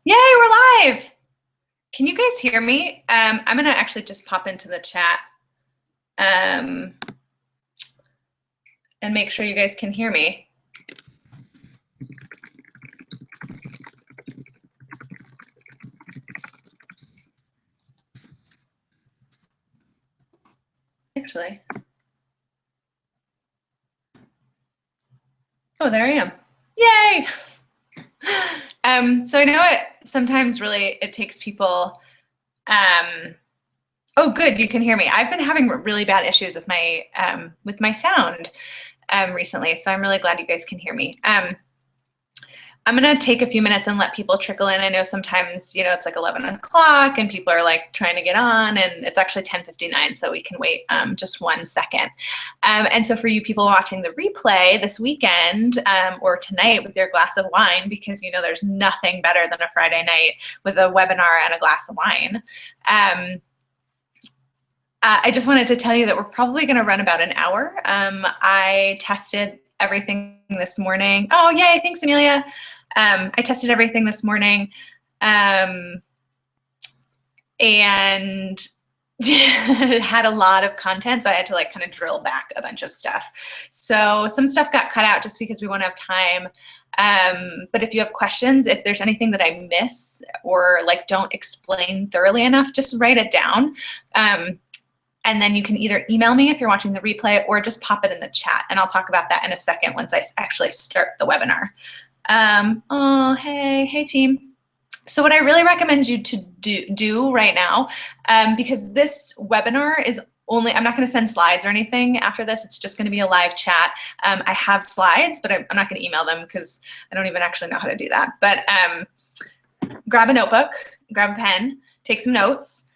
Yay, we're live. Can you guys hear me? I'm gonna actually just pop into the chat and make sure you guys can hear me. Actually. Oh, there I am. Yay! So I know sometimes really it takes people, oh good, you can hear me. I've been having really bad issues with my sound recently, so I'm really glad you guys can hear me. I'm gonna take a few minutes and let people trickle in. I know sometimes, it's like 11 o'clock and people are like trying to get on, and it's actually 10:59, so we can wait just 1 second. And so for you people watching the replay this weekend or tonight with your glass of wine, because there's nothing better than a Friday night with a webinar and a glass of wine. I just wanted to tell you that we're probably gonna run about an hour. I tested everything this morning. Oh, yay, thanks, Amelia. I tested everything this morning and had a lot of content, so I had to kind of drill back a bunch of stuff. So some stuff got cut out just because we won't have time. But if you have questions, if there's anything that I miss or don't explain thoroughly enough, just write it down. And then you can either email me if you're watching the replay or just pop it in the chat. And I'll talk about that in a second once I actually start the webinar. Oh, hey team. So what I really recommend you to do right now, because this webinar is only, I'm not gonna send slides or anything after this. It's just gonna be a live chat. I have slides, but I'm not gonna email them because I don't even actually know how to do that. But grab a notebook, grab a pen, take some notes.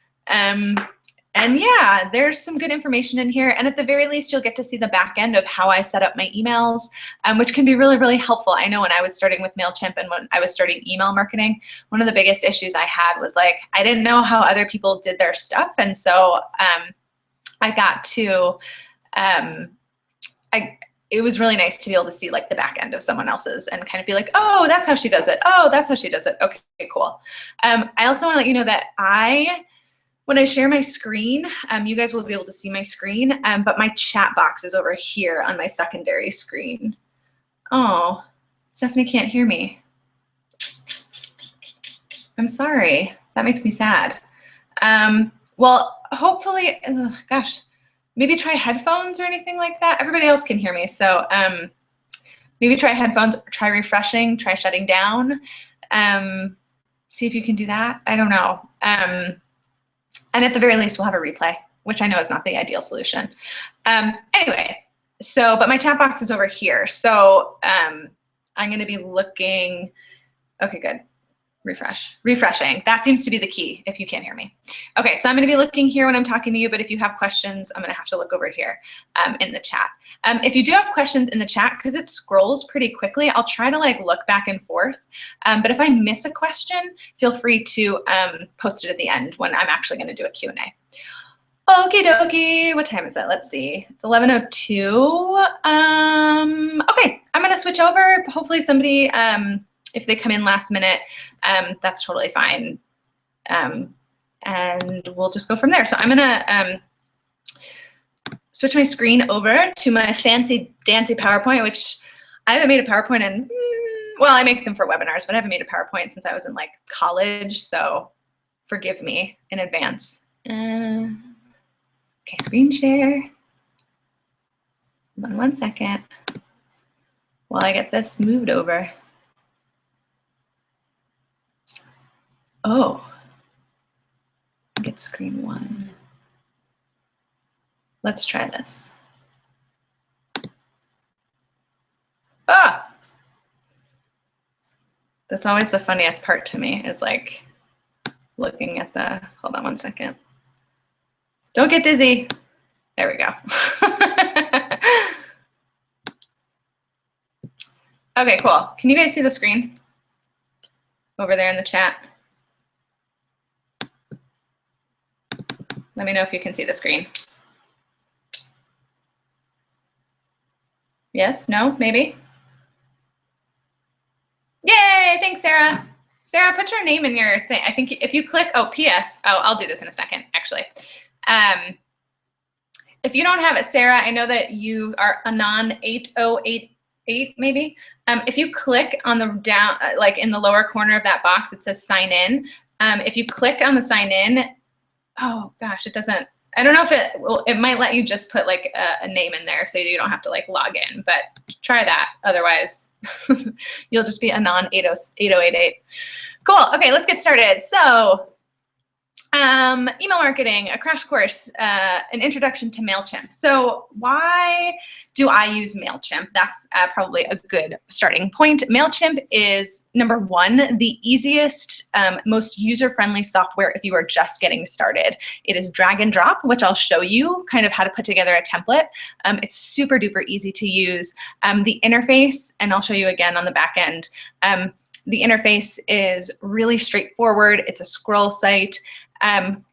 And yeah, there's some good information in here. And at the very least, you'll get to see the back end of how I set up my emails, which can be really, really helpful. I know when I was starting with Mailchimp and when I was starting email marketing, one of the biggest issues I had was I didn't know how other people did their stuff. And so I got to, it was really nice to be able to see the back end of someone else's and kind of be like, oh, that's how she does it. Oh, that's how she does it. Okay, cool. I also want to let you know that when I share my screen, you guys will be able to see my screen, but my chat box is over here on my secondary screen. Oh, Stephanie can't hear me. I'm sorry. That makes me sad. Well, hopefully, gosh, maybe try headphones or anything like that. Everybody else can hear me, so maybe try headphones, try refreshing, try shutting down. See if you can do that. I don't know. And at the very least, we'll have a replay, which I know is not the ideal solution. Anyway, but my chat box is over here. So I'm going to be looking. Okay, good. Refreshing. That seems to be the key if you can't hear me. Okay, so I'm going to be looking here when I'm talking to you, but if you have questions, I'm going to have to look over here in the chat. If you do have questions in the chat, because it scrolls pretty quickly, I'll try to look back and forth. But if I miss a question, feel free to post it at the end when I'm actually going to do a Q&A. Okie dokie, what time is it? Let's see, it's 11:02. Okay, I'm going to switch over. Hopefully somebody, if they come in last minute, that's totally fine. And we'll just go from there. So I'm gonna switch my screen over to my fancy dancy PowerPoint, which I haven't made a PowerPoint in, well, I make them for webinars, but I haven't made a PowerPoint since I was in college, so forgive me in advance. Okay, screen share. Hold on 1 second while I get this moved over. Oh, get screen 1. Let's try this. Ah! That's always the funniest part to me is looking at the, hold on 1 second. Don't get dizzy. There we go. Okay, cool. Can you guys see the screen over there in the chat? Let me know if you can see the screen. Yes, no, maybe? Yay, thanks, Sarah. Sarah, put your name in your thing. I think if you click, oh, PS, oh, I'll do this in a second, actually. If you don't have it, Sarah, I know that you are Anon 8088 maybe. If you click on the down, like in the lower corner of that box, it says sign in. If you click on the sign in, oh gosh, it doesn't, I don't know if it will, it might let you just put like a name in there so you don't have to like log in, but try that. Otherwise, you'll just be Anon 8088. Cool, okay, let's get started. So, email marketing, a crash course, an introduction to Mailchimp. So why do I use Mailchimp? That's probably a good starting point. Mailchimp is, number one, the easiest, most user-friendly software if you are just getting started. It is drag and drop, which I'll show you kind of how to put together a template. It's super duper easy to use. The interface, and I'll show you again on the back end, the interface is really straightforward. It's a scroll site.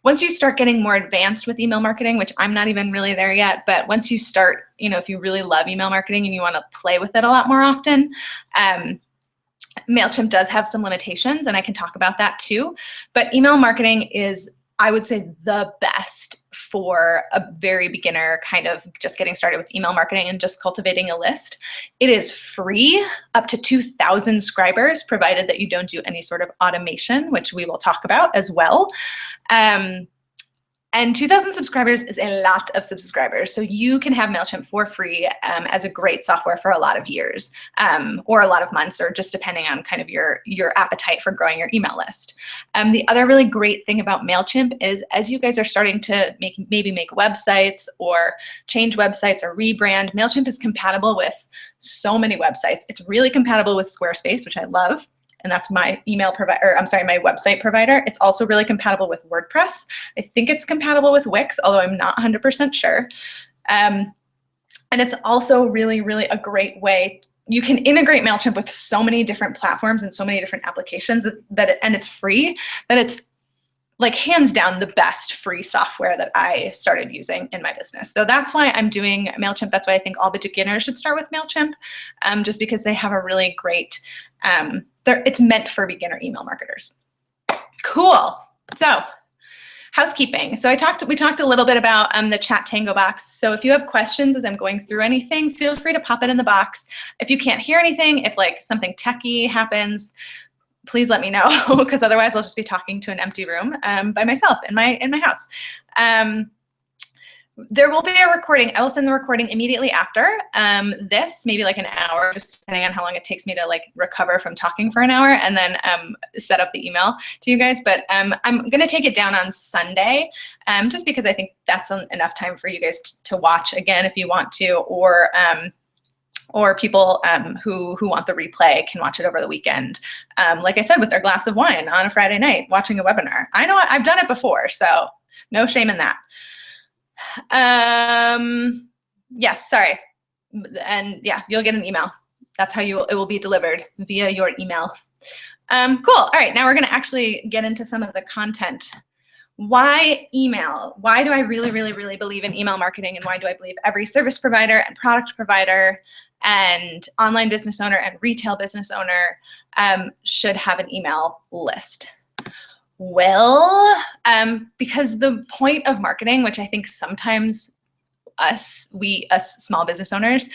Once you start getting more advanced with email marketing, which I'm not even really there yet, but once you start, you know, if you really love email marketing and you want to play with it a lot more often, Mailchimp does have some limitations, and I can talk about that too. But email marketing is, I would say, the best for a very beginner kind of just getting started with email marketing and just cultivating a list. It is free up to 2,000 subscribers, provided that you don't do any sort of automation, which we will talk about as well. And 2,000 subscribers is a lot of subscribers. So you can have Mailchimp for free as a great software for a lot of years or a lot of months, or just depending on kind of your appetite for growing your email list. The other really great thing about Mailchimp is, as you guys are starting to maybe make websites or change websites or rebrand, Mailchimp is compatible with so many websites. It's really compatible with Squarespace, which I love. And that's my email provider, I'm sorry, my website provider. It's also really compatible with WordPress. I think it's compatible with Wix, although I'm not 100% sure. And it's also really, really a great way. You can integrate Mailchimp with so many different platforms and so many different applications and it's free, that it's like hands down the best free software that I started using in my business. So that's why I'm doing Mailchimp. That's why I think all beginners should start with Mailchimp, just because they have a really great, it's meant for beginner email marketers. Cool. So housekeeping. So we talked a little bit about the chat tango box. So if you have questions as I'm going through anything, feel free to pop it in the box. If you can't hear anything, if like something techie happens, please let me know, because otherwise I'll just be talking to an empty room by myself in my house. There will be a recording. I will send the recording immediately after this, maybe like an hour, just depending on how long it takes me to like recover from talking for an hour, and then set up the email to you guys. But I'm gonna take it down on Sunday, just because I think that's enough time for you guys to watch again if you want to, or people who want the replay can watch it over the weekend. Like I said, with their glass of wine on a Friday night, watching a webinar. I know I've done it before, so no shame in that. Yes, sorry. And yeah, you'll get an email. That's how it will be delivered, via your email. Cool, all right, now we're gonna actually get into some of the content. Why email? Why do I really, really, really believe in email marketing, and why do I believe every service provider and product provider and online business owner and retail business owner should have an email list? Well, because the point of marketing, which I think sometimes us small business owners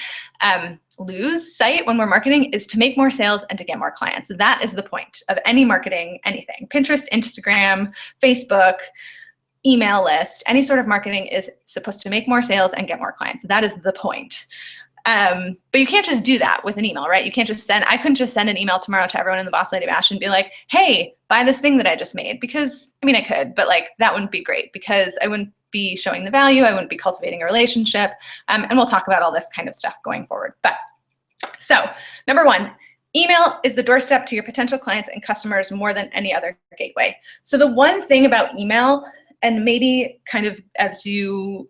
lose sight when we're marketing, is to make more sales and to get more clients. That is the point of any marketing, anything. Pinterest, Instagram, Facebook, email list, any sort of marketing is supposed to make more sales and get more clients. That is the point. But you can't just do that with an email, right? You can't just I couldn't just send an email tomorrow to everyone in the Boss Lady Bash and be like, hey, buy this thing that I just made. Because, I mean, I could, but like that wouldn't be great, because I wouldn't be showing the value, I wouldn't be cultivating a relationship, and we'll talk about all this kind of stuff going forward. But so, number one, email is the doorstep to your potential clients and customers more than any other gateway. So the one thing about email, and maybe kind of as you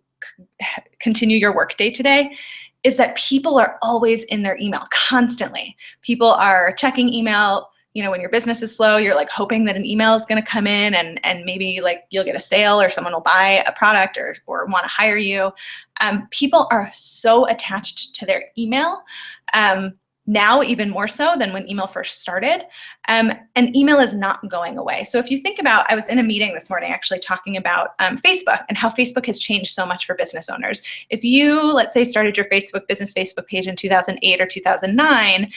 continue your work day to day, is that people are always in their email constantly. People are checking email. You know, when your business is slow, you're like hoping that an email is going to come in and maybe like you'll get a sale or someone will buy a product or want to hire you. People are so attached to their email now even more so than when email first started. And email is not going away. So if you think about, I was in a meeting this morning actually talking about Facebook and how Facebook has changed so much for business owners. If you, let's say, started your business Facebook page in 2008 or 2009,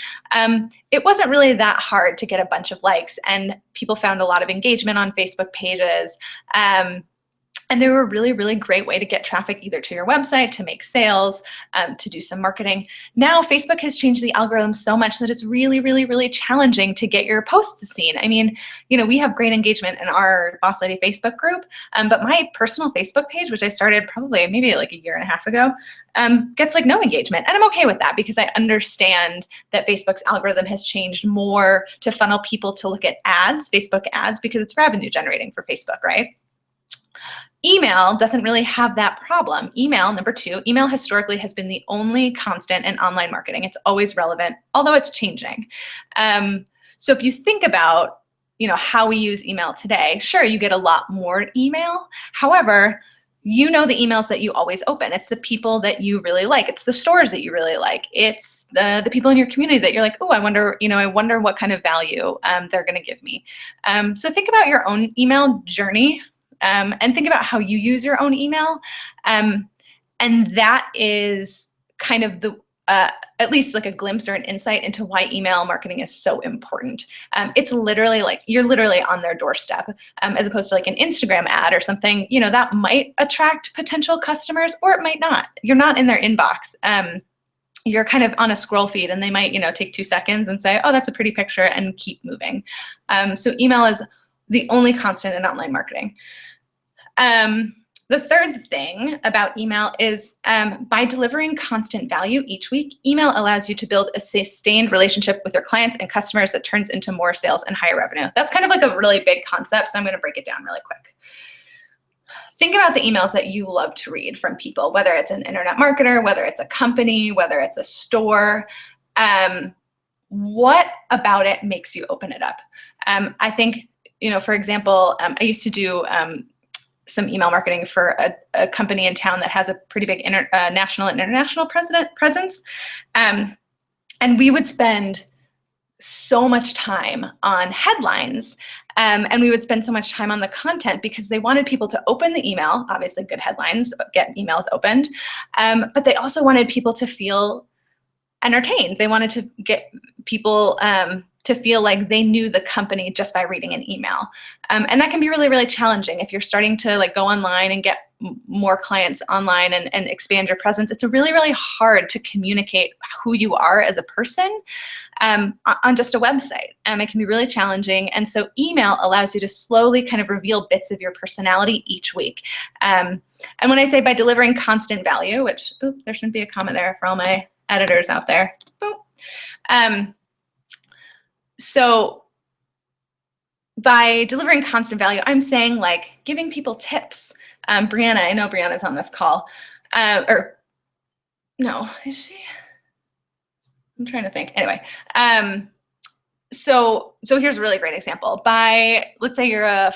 it wasn't really that hard to get a bunch of likes, and people found a lot of engagement on Facebook pages. And they were a really, really great way to get traffic either to your website, to make sales, to do some marketing. Now, Facebook has changed the algorithm so much that it's really, really, really challenging to get your posts seen. I mean, we have great engagement in our Boss Lady Facebook group, but my personal Facebook page, which I started probably maybe like a year and a half ago, gets like no engagement. And I'm okay with that because I understand that Facebook's algorithm has changed more to funnel people to look at ads, Facebook ads, because it's revenue generating for Facebook, right? Email doesn't really have that problem. Email, number two, email historically has been the only constant in online marketing. It's always relevant, although it's changing. So if you think about, how we use email today, sure, you get a lot more email. However, the emails that you always open. It's the people that you really like. It's the stores that you really like. It's the people in your community that you're like, oh, I wonder what kind of value they're going to give me. So think about your own email journey. And think about how you use your own email. And that is kind of at least like a glimpse or an insight into why email marketing is so important. It's literally like, you're literally on their doorstep, as opposed to like an Instagram ad or something, that might attract potential customers, or it might not. You're not in their inbox. You're kind of on a scroll feed, and they might, take 2 seconds and say, oh, that's a pretty picture, and keep moving. So email is the only constant in online marketing. The third thing about email is by delivering constant value each week, email allows you to build a sustained relationship with your clients and customers that turns into more sales and higher revenue. That's kind of like a really big concept, so I'm going to break it down really quick. Think about the emails that you love to read from people, whether it's an internet marketer, whether it's a company, whether it's a store. What about it makes you open it up? I think, for example, I used to do some email marketing for a company in town that has a pretty big national and international presence. And we would spend so much time on headlines, and we would spend so much time on the content because they wanted people to open the email, obviously good headlines, get emails opened, but they also wanted people to feel entertained. They wanted to get people to feel like they knew the company just by reading an email. And that can be really, really challenging if you're starting to like go online and get more clients online and expand your presence. It's really, really hard to communicate who you are as a person on just a website. It can be really challenging. And so email allows you to slowly kind of reveal bits of your personality each week. And when I say by delivering constant value, which, there shouldn't be a comment there for all my editors out there. So by delivering constant value, I'm saying like giving people tips. Brianna, I know Brianna's on this call. Or no, is she? I'm trying to think. Anyway, so here's a really great example. Let's say you're a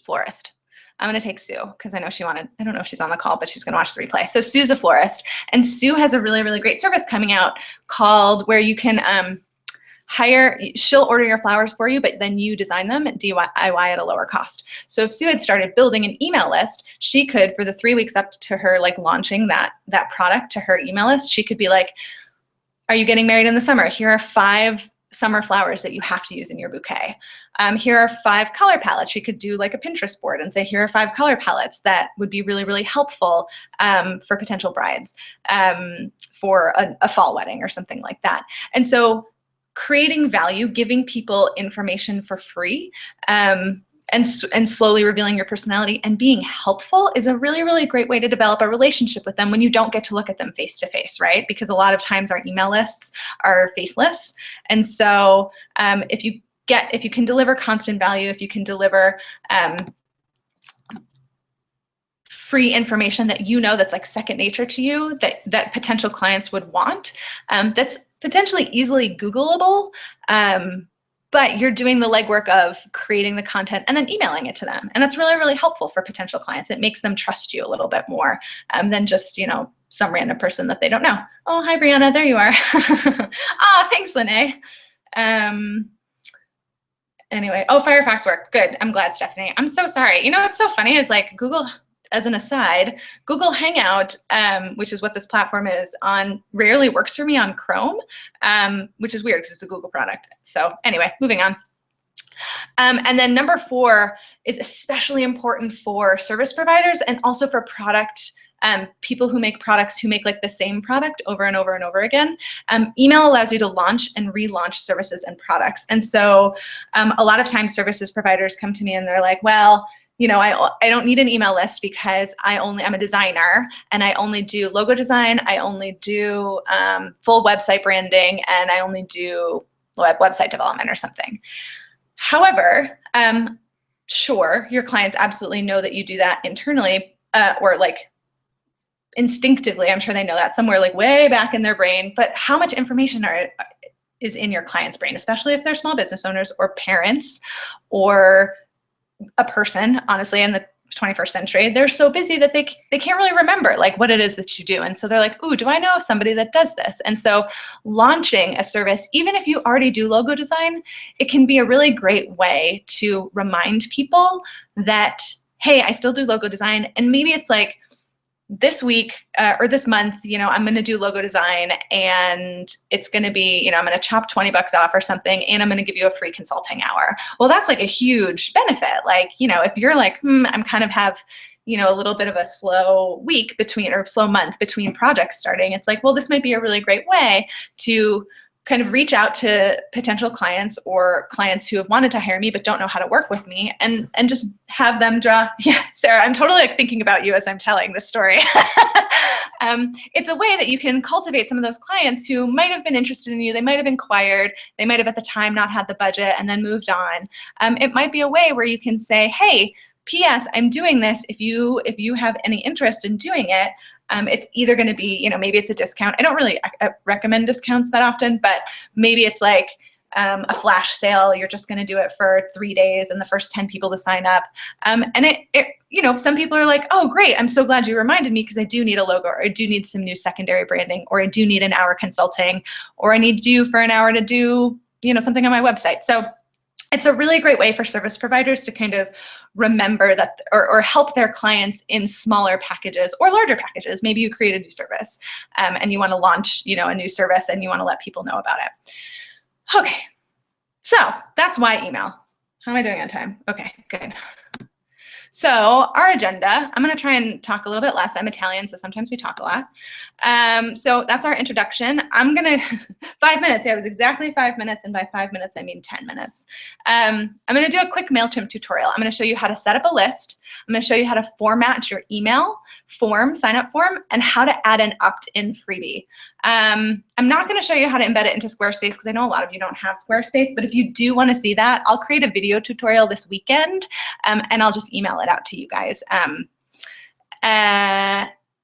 florist. I'm going to take Sue because I know I don't know if she's on the call, but she's going to watch the replay. So Sue's a florist, and Sue has a really, really great service coming out called where you can she'll order your flowers for you, but then you design them at DIY at a lower cost. So if Sue had started building an email list, she could, for the 3 weeks up to her like launching that product to her email list, she could be like, are you getting married in the summer? Here are 5 summer flowers that you have to use in your bouquet. Here are 5 color palettes. She could do like a Pinterest board and say, here are 5 color palettes that would be really, really helpful for potential brides for a fall wedding or something like that. And so creating value, giving people information for free, and slowly revealing your personality and being helpful is a really, really great way to develop a relationship with them when you don't get to look at them face to face, right? Because a lot of times our email lists are faceless. And so if you can deliver constant value, if you can deliver free information that that's like second nature to you, that potential clients would want, that's potentially easily Googleable, but you're doing the legwork of creating the content and then emailing it to them. And that's really, really helpful for potential clients. It makes them trust you a little bit more than just, some random person that they don't know. Oh, hi, Brianna, there you are. Ah, thanks, Lene. Anyway, oh, Firefox work, good. I'm glad, Stephanie. I'm so sorry. You know what's so funny is like Google, as an aside, Google Hangout, which is what this platform is on, rarely works for me on Chrome, which is weird because it's a Google product. So anyway, moving on. And then number 4 is especially important for service providers and also for product people who make products who make like the same product over and over and over again. Email allows you to launch and relaunch services and products. And so a lot of times services providers come to me and they're like, well, you know, I don't need an email list because I'm a designer and I only do logo design, I only do full website branding, and I only do website development or something. However, sure, your clients absolutely know that you do that internally or like instinctively. I'm sure they know that somewhere like way back in their brain, but how much information is in your client's brain, especially if they're small business owners or parents or a person, honestly, in the 21st century, they're so busy that they can't really remember like what it is that you do. And so they're like, ooh, do I know somebody that does this? And so launching a service, even if you already do logo design, it can be a really great way to remind people that, hey, I still do logo design. And maybe it's like, this week or this month, you know, I'm going to do logo design and it's going to be, you know, I'm going to chop $20 off or something and I'm going to give you a free consulting hour. Well, that's like a huge benefit. Like, you know, if you're like, I'm kind of have, you know, a little bit of a slow week between or slow month between projects starting, it's like, well, this might be a really great way to kind of reach out to potential clients or clients who have wanted to hire me but don't know how to work with me and just have them draw. Yeah, Sarah, I'm totally like thinking about you as I'm telling this story. It's a way that you can cultivate some of those clients who might have been interested in you. They might have inquired. They might have at the time not had the budget and then moved on. It might be a way where you can say, hey, P.S. I'm doing this. If you have any interest in doing it, it's either going to be, you know, maybe it's a discount. I don't really recommend discounts that often, but maybe it's like a flash sale. You're just going to do it for 3 days and the first 10 people to sign up. And it, you know, some people are like, oh, great. I'm so glad you reminded me because I do need a logo or I do need some new secondary branding or I do need an hour consulting or I need you for an hour to do, you know, something on my website. So it's a really great way for service providers to kind of remember that or help their clients in smaller packages or larger packages. Maybe you create a new service and you want to launch, you know, a new service and you want to let people know about it. Okay, so that's why email. How am I doing on time? Okay, good. So our agenda, I'm going to try and talk a little bit less. I'm Italian, so sometimes we talk a lot. So that's our introduction. I'm going to, 5 minutes. Yeah, it was exactly 5 minutes, and by 5 minutes, I mean 10 minutes. I'm going to do a quick Mailchimp tutorial. I'm going to show you how to set up a list. I'm going to show you how to format your email form, sign-up form, and how to add an opt-in freebie. I'm not going to show you how to embed it into Squarespace because I know a lot of you don't have Squarespace, but if you do want to see that, I'll create a video tutorial this weekend, and I'll just email it out to you guys.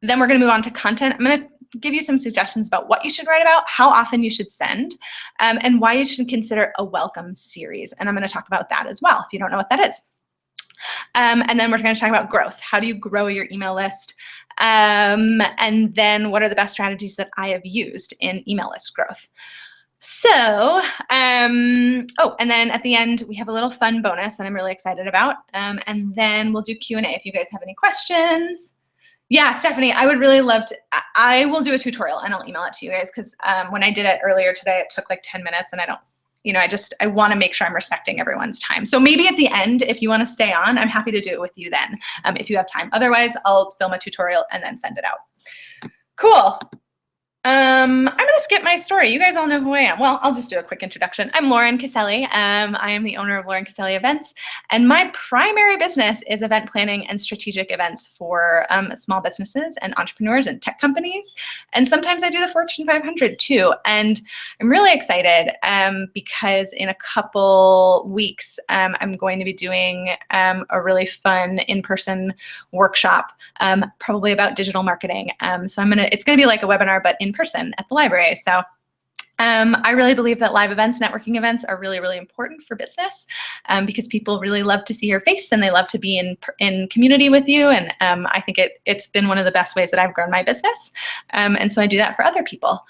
Then we're going to move on to content. I'm going to give you some suggestions about what you should write about, how often you should send, and why you should consider a welcome series. And I'm going to talk about that as well if you don't know what that is. And then we're going to talk about growth. How do you grow your email list? And then what are the best strategies that I have used in email list growth? So, oh, and then at the end, we have a little fun bonus that I'm really excited about. And then we'll do Q&A if you guys have any questions. Yeah, Stephanie, I would really love to, I will do a tutorial and I'll email it to you guys because when I did it earlier today, it took like 10 minutes and I don't, you know, I want to make sure I'm respecting everyone's time. So maybe at the end, if you want to stay on, I'm happy to do it with you then, if you have time. Otherwise, I'll film a tutorial and then send it out. Cool. I'm going to skip my story. You guys all know who I am. Well, I'll just do a quick introduction. I'm Lauren Caselli. I am the owner of Lauren Caselli Events, and my primary business is event planning and strategic events for small businesses and entrepreneurs and tech companies. And sometimes I do the Fortune 500 too. And I'm really excited because in a couple weeks, I'm going to be doing a really fun in-person workshop, probably about digital marketing. So it's going to be like a webinar, but in person at the library. So I really believe that live events, networking events are really, really important for business because people really love to see your face and they love to be in community with you. And I think it's been one of the best ways that I've grown my business. And so I do that for other people.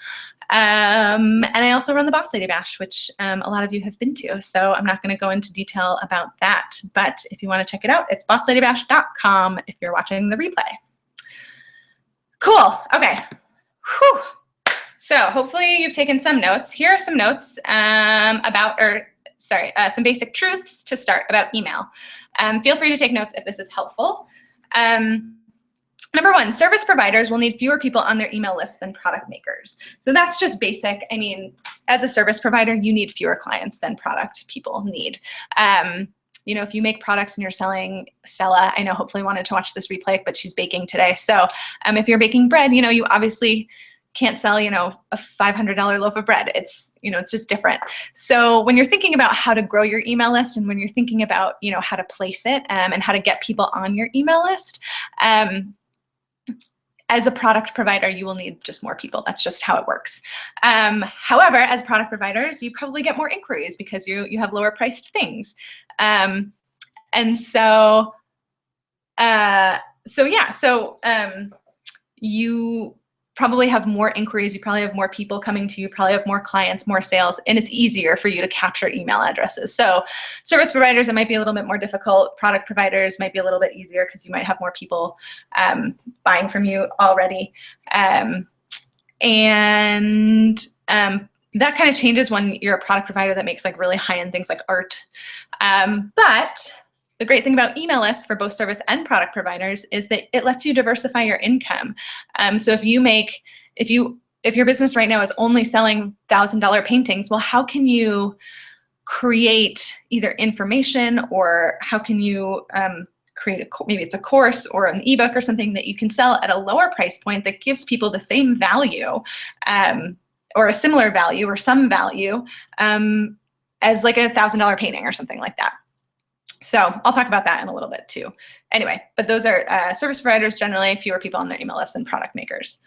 And I also run the Boss Lady Bash, which a lot of you have been to. So I'm not going to go into detail about that. But if you want to check it out, it's bossladybash.com if you're watching the replay. Cool. Okay. Whew. So hopefully you've taken some notes. Here are some notes some basic truths to start about email. Feel free to take notes if this is helpful. Number one, service providers will need fewer people on their email list than product makers. So that's just basic. I mean, as a service provider, you need fewer clients than product people need. You know, if you make products and you're selling, Stella, I know hopefully wanted to watch this replay, but she's baking today. So if you're baking bread, you know, you obviously can't sell, you know, a $500 loaf of bread. It's, you know, it's just different. So when you're thinking about how to grow your email list and when you're thinking about, you know, how to place it and how to get people on your email list, as a product provider, you will need just more people. That's just how it works. However, as product providers, you probably get more inquiries because you have lower priced things. You probably have more inquiries, you probably have more people coming to you, probably have more clients, more sales, and it's easier for you to capture email addresses. So service providers, it might be a little bit more difficult. Product providers might be a little bit easier because you might have more people buying from you already. That kind of changes when you're a product provider that makes like really high-end things like art. But the great thing about email lists for both service and product providers is that it lets you diversify your income. So if your business right now is only selling $1,000 paintings, well, how can you create either information or how can you create maybe it's a course or an ebook or something that you can sell at a lower price point that gives people the same value or a similar value or some value as like a $1,000 painting or something like that. So I'll talk about that in a little bit too. Anyway, but those are service providers, generally fewer people on their email list than product makers.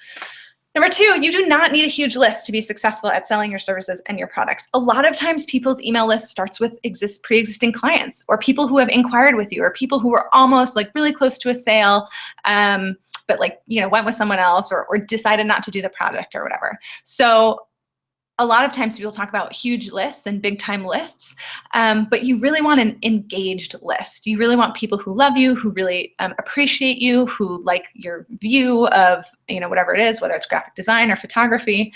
Number two, you do not need a huge list to be successful at selling your services and your products. A lot of times people's email list starts with pre-existing clients or people who have inquired with you or people who are almost like really close to a sale, but like, you know, went with someone else or decided not to do the product or whatever. So a lot of times people talk about huge lists and big time lists, but you really want an engaged list. You really want people who love you, who really appreciate you, who like your view of, you know, whatever it is, whether it's graphic design or photography.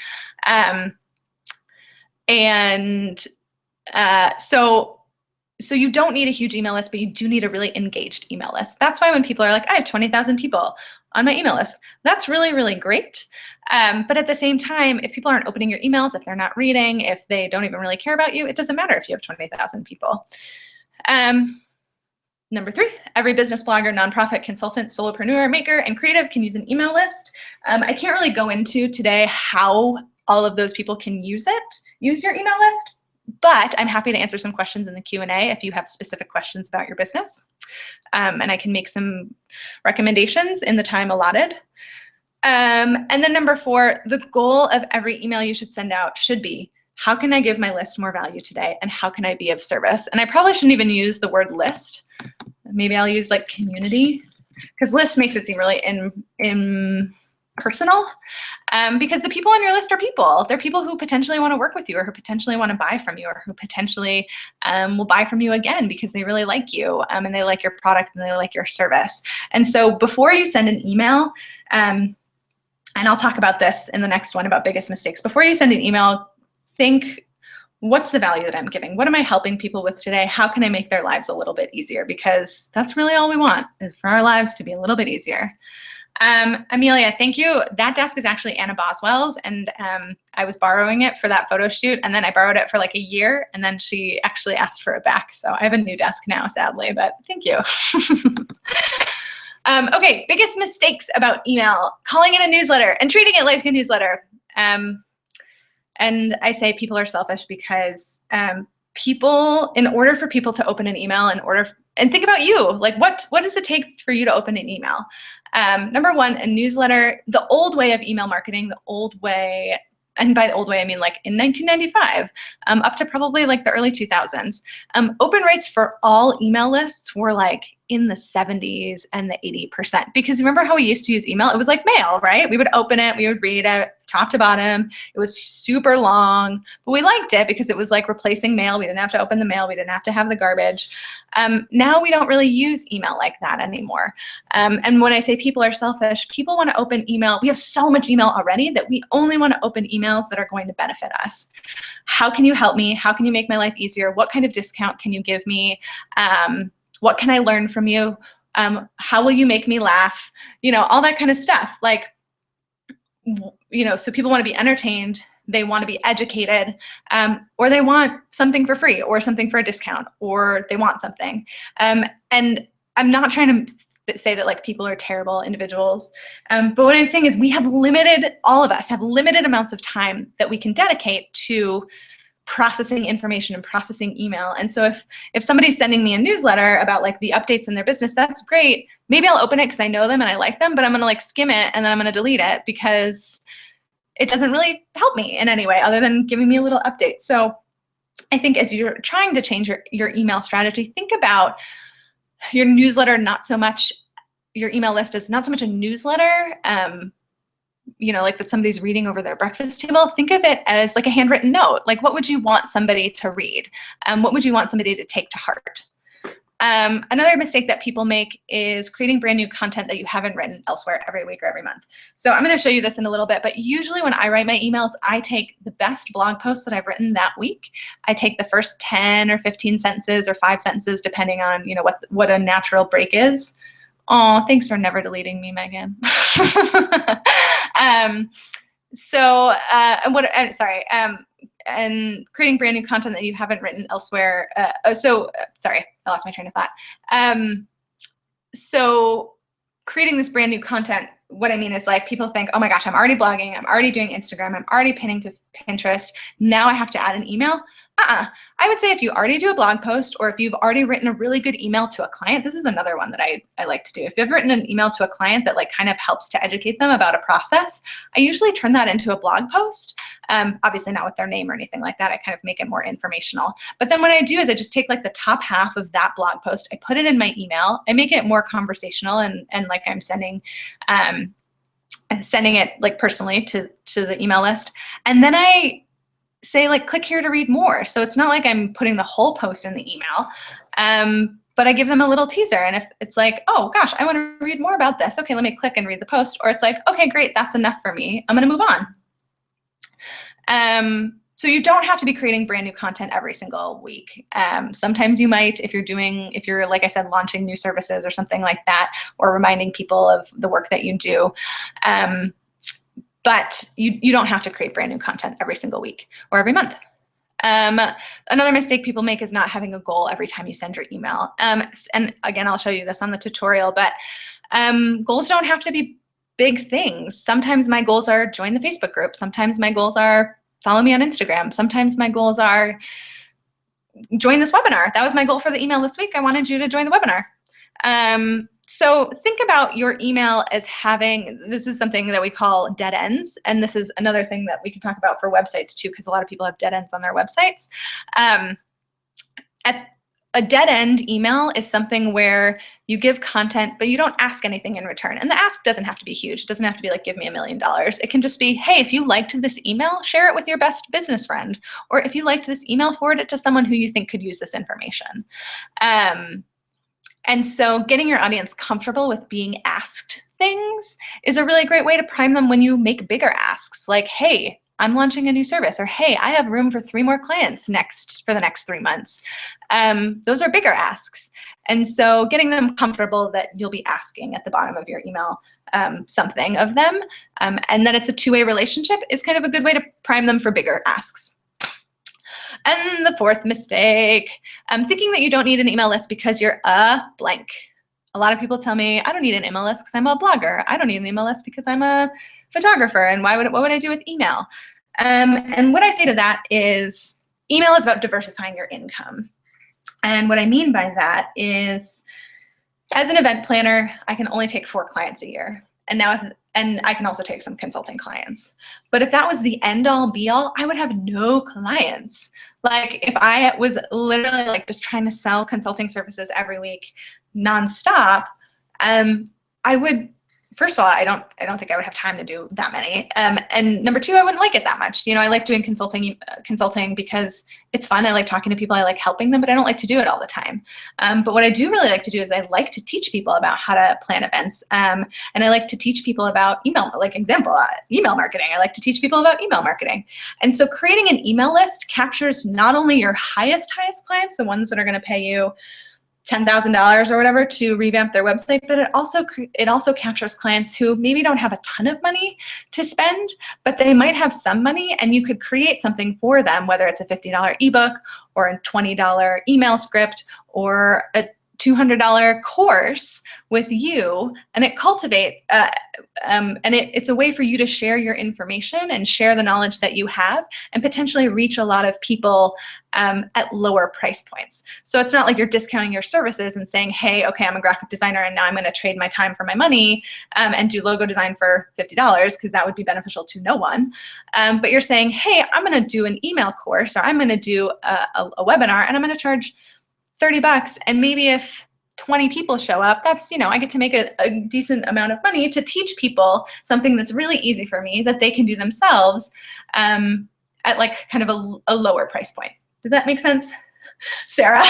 So you don't need a huge email list, but you do need a really engaged email list. That's why when people are like, I have 20,000 people on my email list, that's really, really great. But at the same time, if people aren't opening your emails, if they're not reading, if they don't even really care about you, it doesn't matter if you have 20,000 people. Number three, every business blogger, nonprofit, consultant, solopreneur, maker, and creative can use an email list. I can't really go into today how all of those people can use your email list. But I'm happy to answer some questions in the Q&A if you have specific questions about your business. And I can make some recommendations in the time allotted. And then number four, the goal of every email you should send out should be, how can I give my list more value today? And how can I be of service? And I probably shouldn't even use the word list. Maybe I'll use like community, because list makes it seem really impersonal. Because the people on your list are people. They're people who potentially want to work with you or who potentially want to buy from you or who potentially will buy from you again because they really like you and they like your product and they like your service. And so before you send an email, and I'll talk about this in the next one about biggest mistakes. Before you send an email, think, what's the value that I'm giving? What am I helping people with today? How can I make their lives a little bit easier? Because that's really all we want, is for our lives to be a little bit easier. Amelia, thank you. That desk is actually Anna Boswell's, and I was borrowing it for that photo shoot, and then I borrowed it for like a year, and then she actually asked for it back. So I have a new desk now, sadly, but thank you. Okay, biggest mistakes about email: calling it a newsletter and treating it like a newsletter. And I say people are selfish because in order for people to open an email, and think about you, like what does it take for you to open an email? Number one, a newsletter, the old way of email marketing, the old way and by the old way, I mean like in 1995, up to probably like the early 2000s, open rates for all email lists were like in the 70s and the 80%. Because remember how we used to use email? It was like mail, right? We would open it, we would read it top to bottom. It was super long, but we liked it because it was like replacing mail. We didn't have to open the mail. We didn't have to have the garbage. Now we don't really use email like that anymore. And when I say people are selfish, people want to open email. We have so much email already that we only want to open emails that are going to benefit us. How can you help me? How can you make my life easier? What kind of discount can you give me? What can I learn from you? How will you make me laugh? You know, all that kind of stuff. Like, you know, so people want to be entertained, they want to be educated, or they want something for free or something for a discount, or they want something. And I'm not trying to say that like people are terrible individuals, but what I'm saying is we have all of us have limited amounts of time that we can dedicate to processing information and processing email. And so if somebody's sending me a newsletter about like the updates in their business, that's great. Maybe I'll open it because I know them and I like them, but I'm gonna like skim it and then I'm gonna delete it because it doesn't really help me in any way other than giving me a little update. So I think as you're trying to change your email strategy, think about your newsletter, not so much, your email list is not so much a newsletter, you know, like that somebody's reading over their breakfast table. Think of it as like a handwritten note. Like, what would you want somebody to read? What would you want somebody to take to heart? Another mistake that people make is creating brand new content that you haven't written elsewhere every week or every month. So I'm going to show you this in a little bit, but usually when I write my emails, I take the best blog posts that I've written that week. I take the first 10 or 15 sentences or 5 sentences, depending on, you know, what a natural break is. Oh, thanks for never deleting me, Megan. And creating brand new content that you haven't written elsewhere. Sorry, I lost my train of thought. So creating this brand new content, what I mean is like people think, oh my gosh, I'm already blogging, I'm already doing Instagram, I'm already pinning to Pinterest. Now I have to add an email. I would say if you already do a blog post or if you've already written a really good email to a client, this is another one that I like to do. If you've written an email to a client that like kind of helps to educate them about a process, I usually turn that into a blog post. Obviously not with their name or anything like that. I kind of make it more informational. But then what I do is I just take like the top half of that blog post, I put it in my email, I make it more conversational and like I'm sending it like personally to the email list. And then I say like, click here to read more. So it's not like I'm putting the whole post in the email, but I give them a little teaser. And if it's like, oh gosh, I want to read more about this. Okay, let me click and read the post. Or it's like, okay, great, that's enough for me. I'm going to move on. So you don't have to be creating brand new content every single week. Sometimes you might, if you're, like I said, launching new services or something like that, or reminding people of the work that you do. But you don't have to create brand new content every single week or every month. Another mistake people make is not having a goal every time you send your email. And again, I'll show you this on the tutorial, but goals don't have to be big things. Sometimes my goals are join the Facebook group. Sometimes my goals are follow me on Instagram. Sometimes my goals are join this webinar. That was my goal for the email this week. I wanted you to join the webinar. So think about your email as having, this is something that we call dead ends. And this is another thing that we can talk about for websites too, because a lot of people have dead ends on their websites. A dead end email is something where you give content, but you don't ask anything in return. And the ask doesn't have to be huge. It doesn't have to be like, give me $1 million. It can just be, hey, if you liked this email, share it with your best business friend. Or if you liked this email, forward it to someone who you think could use this information. And so getting your audience comfortable with being asked things is a really great way to prime them when you make bigger asks, like, hey, I'm launching a new service, or hey, I have room for 3 more clients for the next 3 months. Those are bigger asks. And so getting them comfortable that you'll be asking at the bottom of your email something of them, and that it's a two-way relationship is kind of a good way to prime them for bigger asks. And the fourth mistake, thinking that you don't need an email list because you're a blank. A lot of people tell me, I don't need an email list because I'm a blogger. I don't need an email list because I'm a photographer. And what would I do with email? And what I say to that is email is about diversifying your income. And what I mean by that is, as an event planner, I can only take 4 clients a year. And now and I can also take some consulting clients. But if that was the end all be all, I would have no clients. Like if I was literally like just trying to sell consulting services every week nonstop, I would, first of all, I don't think I would have time to do that many. And number two, I wouldn't like it that much. I like doing consulting because it's fun. I like talking to people. I like helping them, but I don't like to do it all the time. But what I do really like to do is I like to teach people about how to plan events. And I like to teach people about email, like example, email marketing. I like to teach people about email marketing. And so creating an email list captures not only your highest clients, the ones that are going to pay you $10,000 or whatever to revamp their website, but it also captures clients who maybe don't have a ton of money to spend, but they might have some money, and you could create something for them, whether it's a $50 ebook or a $20 email script or a $200 course with you, and it cultivates, it's a way for you to share your information and share the knowledge that you have and potentially reach a lot of people at lower price points. So it's not like you're discounting your services and saying, hey, okay, I'm a graphic designer and now I'm going to trade my time for my money and do logo design for $50, because that would be beneficial to no one. But you're saying, hey, I'm going to do an email course, or I'm going to do a webinar, and I'm going to charge $30, and maybe if 20 people show up, that's, I get to make a decent amount of money to teach people something that's really easy for me that they can do themselves at like kind of a lower price point. Does that make sense, Sarah?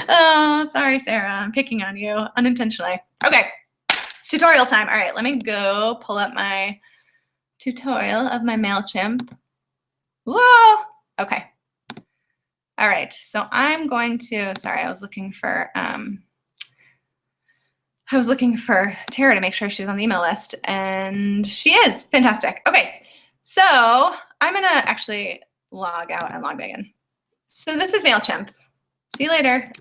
Oh, sorry, Sarah, I'm picking on you unintentionally. Okay, tutorial time. All right, let me go pull up my tutorial of my Mailchimp. Whoa, okay. All right, so I'm going to, sorry, I was looking for Tara to make sure she was on the email list, and she is. Fantastic. Okay, so I'm gonna actually log out and log back in. So this is Mailchimp. See you later.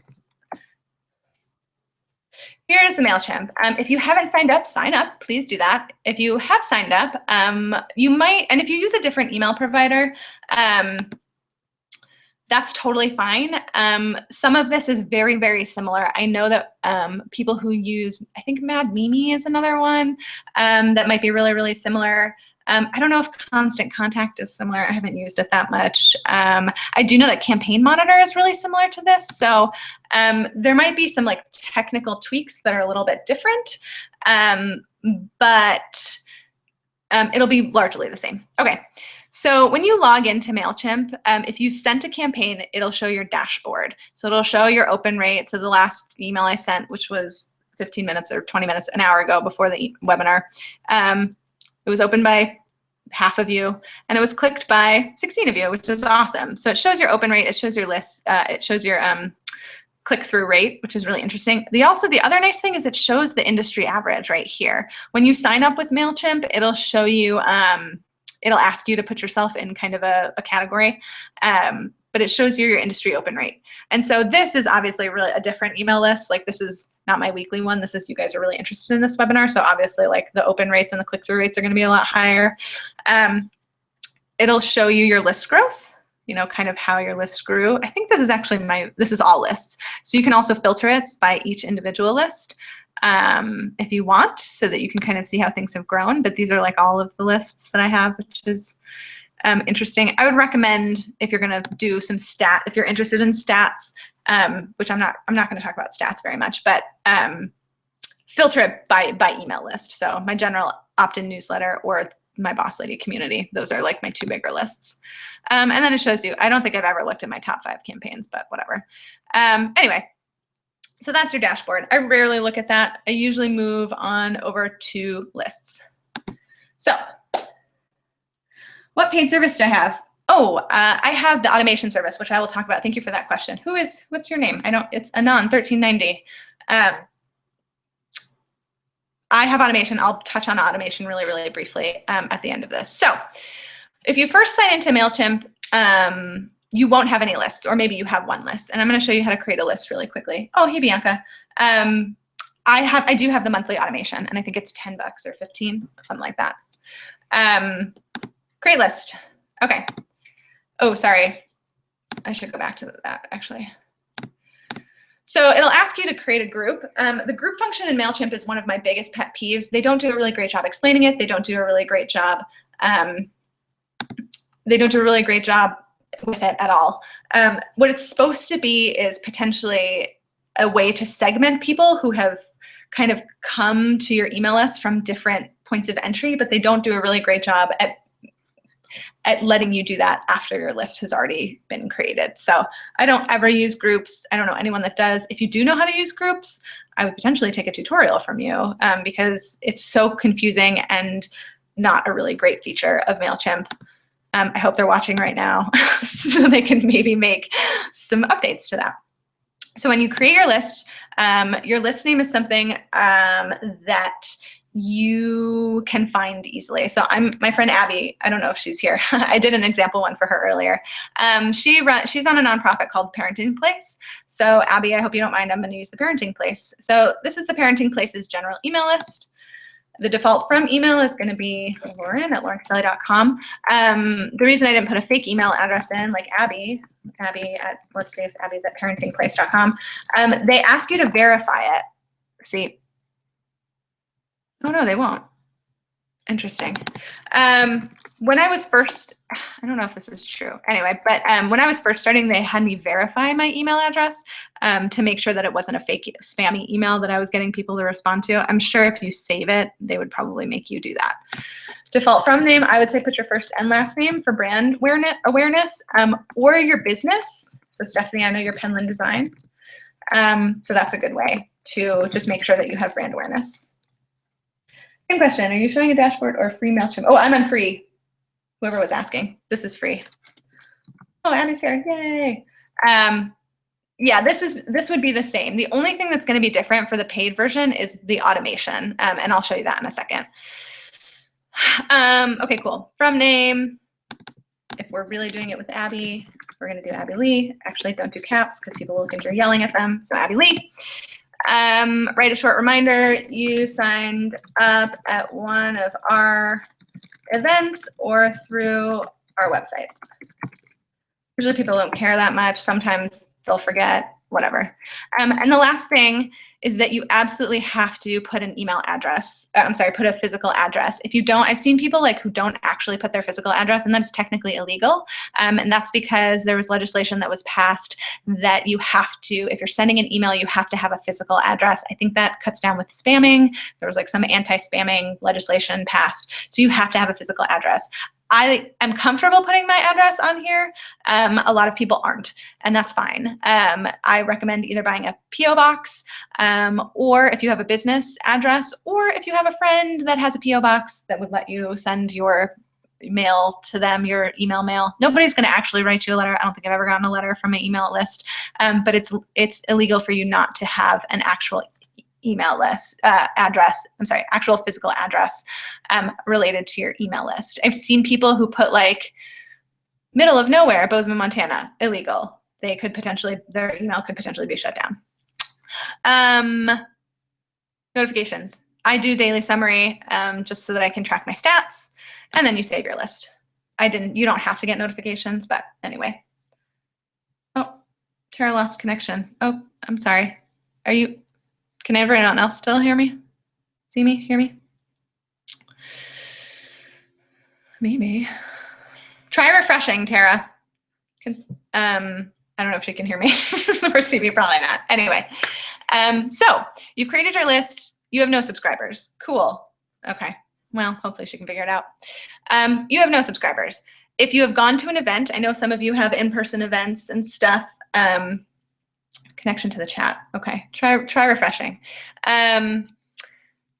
Here's the Mailchimp. If you haven't signed up, sign up. Please do that. If you have signed up, you might, and if you use a different email provider, that's totally fine. Some of this is very, very similar. I know that people who use, I think Mad Mimi is another one that might be really, really similar. I don't know if Constant Contact is similar. I haven't used it that much. I do know that Campaign Monitor is really similar to this. So there might be some like technical tweaks that are a little bit different, but it'll be largely the same. Okay. So when you log into Mailchimp, if you've sent a campaign, it'll show your dashboard. So it'll show your open rate. So the last email I sent, which was 15 minutes or 20 minutes, an hour ago before the webinar, it was opened by half of you, and it was clicked by 16 of you, which is awesome. So it shows your open rate, it shows your list, it shows your click-through rate, which is really interesting. The other nice thing is it shows the industry average right here. When you sign up with Mailchimp, it'll show you, it'll ask you to put yourself in kind of a category, but it shows you your industry open rate. And so this is obviously really a different email list. Like this is not my weekly one. This is, you guys are really interested in this webinar. So obviously like the open rates and the click-through rates are gonna be a lot higher. It'll show you your list growth, kind of how your list grew. I think this is actually this is all lists. So you can also filter it by each individual list if you want, so that you can kind of see how things have grown. But these are like all of the lists that I have, which is interesting. I would recommend, if you're gonna do some if you're interested in stats, which I'm not gonna talk about stats very much, but filter it by email list. So my general opt-in newsletter or my Boss Lady community, those are like my two bigger lists. And then it shows you, I don't think I've ever looked at my top 5 campaigns, but whatever. Anyway, so that's your dashboard. I rarely look at that. I usually move on over to lists. So what paid service do I have? Oh, I have the automation service, which I will talk about. Thank you for that question. What's your name? It's Anon1390. I have automation. I'll touch on automation really, really briefly at the end of this. So if you first sign into Mailchimp, you won't have any lists, or maybe you have one list. And I'm going to show you how to create a list really quickly. Oh, hey, Bianca. I do have the monthly automation, and I think it's 10 bucks or 15, something like that. Create list. Okay. Oh, sorry. I should go back to that, actually. So it'll ask you to create a group. The group function in Mailchimp is one of my biggest pet peeves. They don't do a really great job explaining it. They don't do a really great job. They don't do a really great job with it at all. What it's supposed to be is potentially a way to segment people who have kind of come to your email list from different points of entry, but they don't do a really great job at letting you do that after your list has already been created. So I don't ever use groups. I don't know anyone that does. If you do know how to use groups, I would potentially take a tutorial from you because it's so confusing and not a really great feature of Mailchimp. I hope they're watching right now so they can maybe make some updates to that. So when you create your list name is something that you can find easily. So my friend Abby, I don't know if she's here. I did an example one for her earlier. She's on a nonprofit called Parenting Place. So Abby, I hope you don't mind, I'm going to use the Parenting Place. So this is the Parenting Place's general email list. The default from email is going to be lauren@laurencaselli.com. The reason I didn't put a fake email address in, like Abby at, let's see if Abby's at parentingplace.com, they ask you to verify it. See, oh no, they won't. Interesting. When I was first, I don't know if this is true. Anyway, but when I was first starting, they had me verify my email address to make sure that it wasn't a fake spammy email that I was getting people to respond to. I'm sure if you save it, they would probably make you do that. Default from name, I would say put your first and last name for brand awareness or your business. So Stephanie, I know you're Penland Design. So that's a good way to just make sure that you have brand awareness. Second question, are you showing a dashboard or free Mailchimp? Oh, I'm on free. Whoever was asking, this is free. Oh, Abby's here, yay. Yeah, this would be the same. The only thing that's going to be different for the paid version is the automation, and I'll show you that in a second. Okay, cool. From name, if we're really doing it with Abby, we're going to do Abby Lee. Actually, don't do caps because people will think you're yelling at them, so Abby Lee. Write a short reminder, you signed up at one of our events or through our website. Usually people don't care that much. Sometimes they'll forget, whatever. And the last thing is that you absolutely have to put an email address. Put a physical address. If you don't, I've seen people who don't actually put their physical address, and that's technically illegal. And that's because there was legislation that was passed that you have to, if you're sending an email, you have to have a physical address. I think that cuts down with spamming. There was some anti-spamming legislation passed. So you have to have a physical address. I am comfortable putting my address on here. A lot of people aren't, and that's fine. I recommend either buying a PO box, or if you have a business address, or if you have a friend that has a PO box that would let you send your mail to them, your email mail. Nobody's going to actually write you a letter. I don't think I've ever gotten a letter from my email list, but it's illegal for you not to have an actual email list actual physical address related to your email list. I've seen people who put middle of nowhere, Bozeman, Montana, illegal. Their email could potentially be shut down. Notifications. I do daily summary just so that I can track my stats, and then you save your list. You don't have to get notifications, but anyway. Oh, Tara lost connection. Oh, I'm sorry. Can everyone else still hear me? See me? Hear me? Maybe. Try refreshing, Tara. I don't know if she can hear me or see me, probably not. Anyway, so you've created your list. You have no subscribers. Cool. Okay. Well, hopefully she can figure it out. You have no subscribers. If you have gone to an event, I know some of you have in-person events and stuff. Connection to the chat. Okay, try refreshing.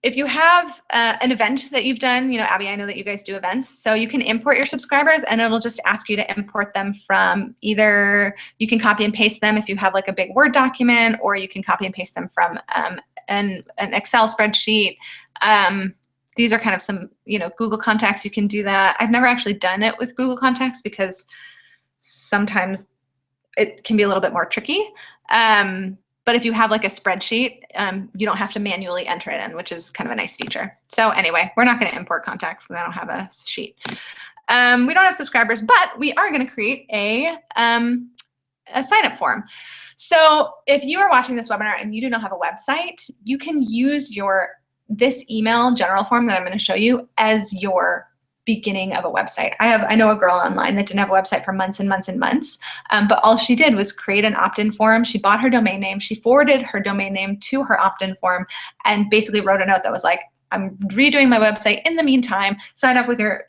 If you have an event that you've done, Abby, I know that you guys do events, so you can import your subscribers, and it'll just ask you to import them from either, you can copy and paste them if you have a big Word document, or you can copy and paste them from an Excel spreadsheet. These are kind of some, Google Contacts, you can do that. I've never actually done it with Google Contacts because sometimes it can be a little bit more tricky. But if you have a spreadsheet, you don't have to manually enter it in, which is kind of a nice feature. So anyway, we're not going to import contacts because I don't have a sheet. We don't have subscribers, but we are going to create a sign-up form. So if you are watching this webinar and you do not have a website, you can use this email general form that I'm going to show you as your beginning of a website. I know a girl online that didn't have a website for months and months and months, but all she did was create an opt-in form. She bought her domain name. She forwarded her domain name to her opt-in form and basically wrote a note that was like, I'm redoing my website. In the meantime, sign up with your,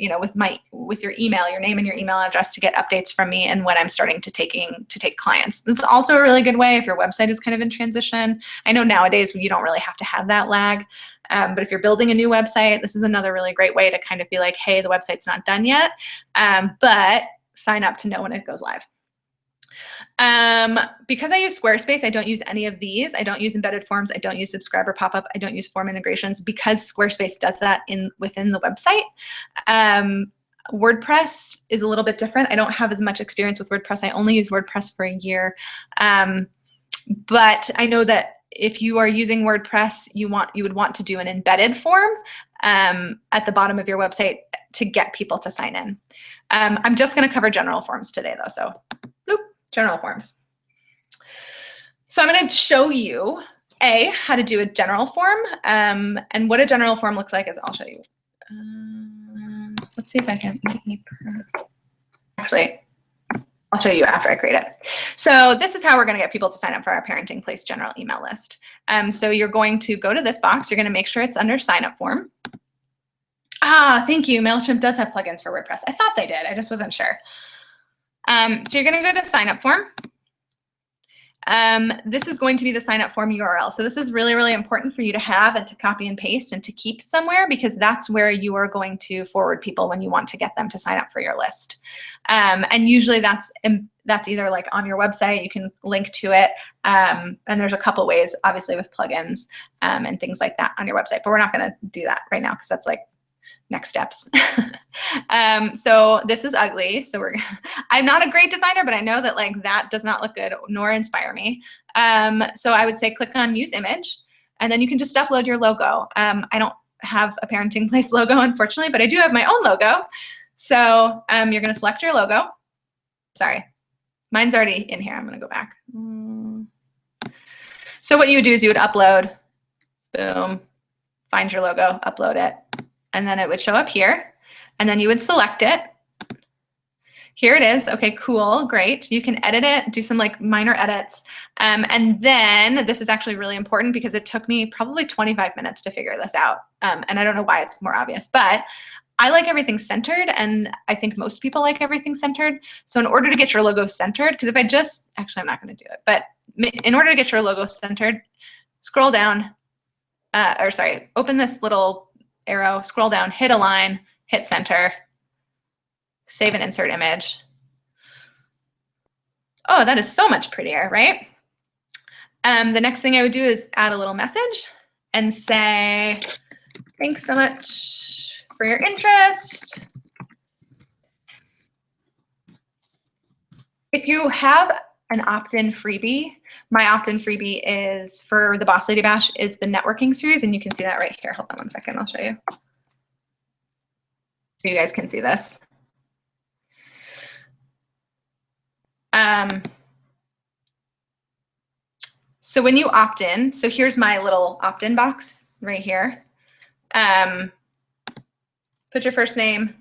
with your email, your name and your email address to get updates from me and when I'm starting to take clients. This is also a really good way if your website is kind of in transition. I know nowadays you don't really have to have that lag, but if you're building a new website, this is another really great way to kind of be like, hey, the website's not done yet, but sign up to know when it goes live. Because I use Squarespace, I don't use any of these. I don't use embedded forms. I don't use subscriber pop-up. I don't use form integrations because Squarespace does that within the website. WordPress is a little bit different. I don't have as much experience with WordPress. I only use WordPress for a year. But I know that if you are using WordPress, you would want to do an embedded form at the bottom of your website to get people to sign in. I'm just going to cover general forms today though, so bloop. General forms. So I'm going to show you how to do a general form, and what a general form looks like is I'll show you. Let's see if I can. Actually, I'll show you after I create it. So this is how we're going to get people to sign up for our Parenting Place general email list. So you're going to go to this box. You're going to make sure it's under sign up form. Thank you. Mailchimp does have plugins for WordPress. I thought they did. I just wasn't sure. So you're going to go to sign up form. This is going to be the sign up form URL. So this is really, really important for you to have and to copy and paste and to keep somewhere because that's where you are going to forward people when you want to get them to sign up for your list. And usually that's either like on your website, you can link to it. And there's a couple ways, obviously with plugins and things like that on your website, but we're not going to do that right now because that's like next steps. So this is ugly. So I'm not a great designer, but I know that like that does not look good nor inspire me. So I would say click on use image and then you can just upload your logo. I don't have a Parenting Place logo, unfortunately, but I do have my own logo. So you're going to select your logo. Sorry, mine's already in here. I'm going to go back. So what you would do is you would upload, boom, find your logo, upload it. And then it would show up here, and then you would select it. Here it is. Okay, cool, great. You can edit it, do some like minor edits. And then this is actually really important because it took me probably 25 minutes to figure this out. And I don't know why it's more obvious, but I like everything centered, and I think most people like everything centered. So in order to get your logo centered, because if I just, actually I'm not gonna do it, but in order to get your logo centered, scroll down, open this little arrow, scroll down, hit align, hit center, save and insert image. Oh, that is so much prettier, right? The next thing I would do is add a little message and say, thanks so much for your interest. If you have an opt-in freebie, my opt-in freebie is for the Boss Lady Bash is the networking series, and you can see that right here. Hold on one second, I'll show you. So you guys can see this. So when you opt in, so here's my little opt-in box right here. Put your first name,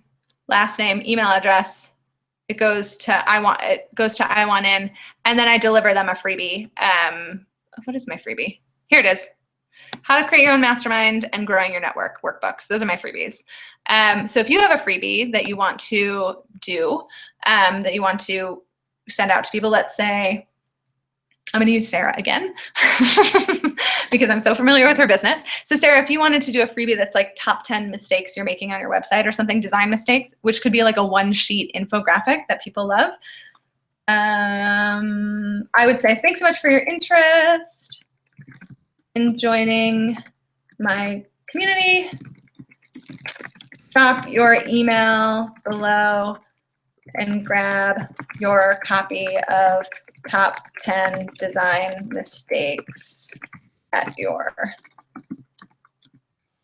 last name, email address. It goes to I want in, and then I deliver them a freebie. What is my freebie? Here it is. How to create your own mastermind and growing your network workbooks. Those are my freebies. So if you have a freebie that you want to do, that you want to send out to people, let's say, I'm going to use Sarah again because I'm so familiar with her business. So Sarah, if you wanted to do a freebie that's like top 10 mistakes you're making on your website or something, design mistakes, which could be like a one-sheet infographic that people love, I would say, thanks so much for your interest in joining my community. Drop your email below and grab your copy of top 10 design mistakes at your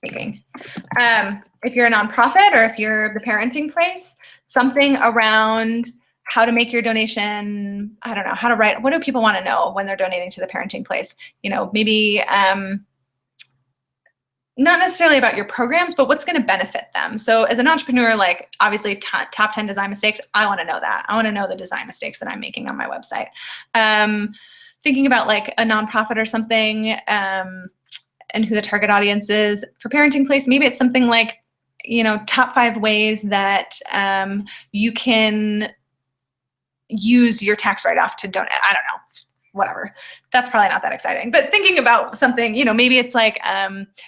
making. If you're a nonprofit or if you're the Parenting Place, something around how to make your donation, I don't know, how to write, what do people want to know when they're donating to the Parenting Place? You know, maybe not necessarily about your programs, but what's going to benefit them. So as an entrepreneur, like obviously top 10 design mistakes, I want to know that. I want to know the design mistakes that I'm making on my website. Thinking about like a nonprofit or something and who the target audience is. For Parenting Place, maybe it's something like, you know, top 5 ways that you can use your tax write-off to donate. I don't know. Whatever. That's probably not that exciting. But thinking about something, you know, maybe it's like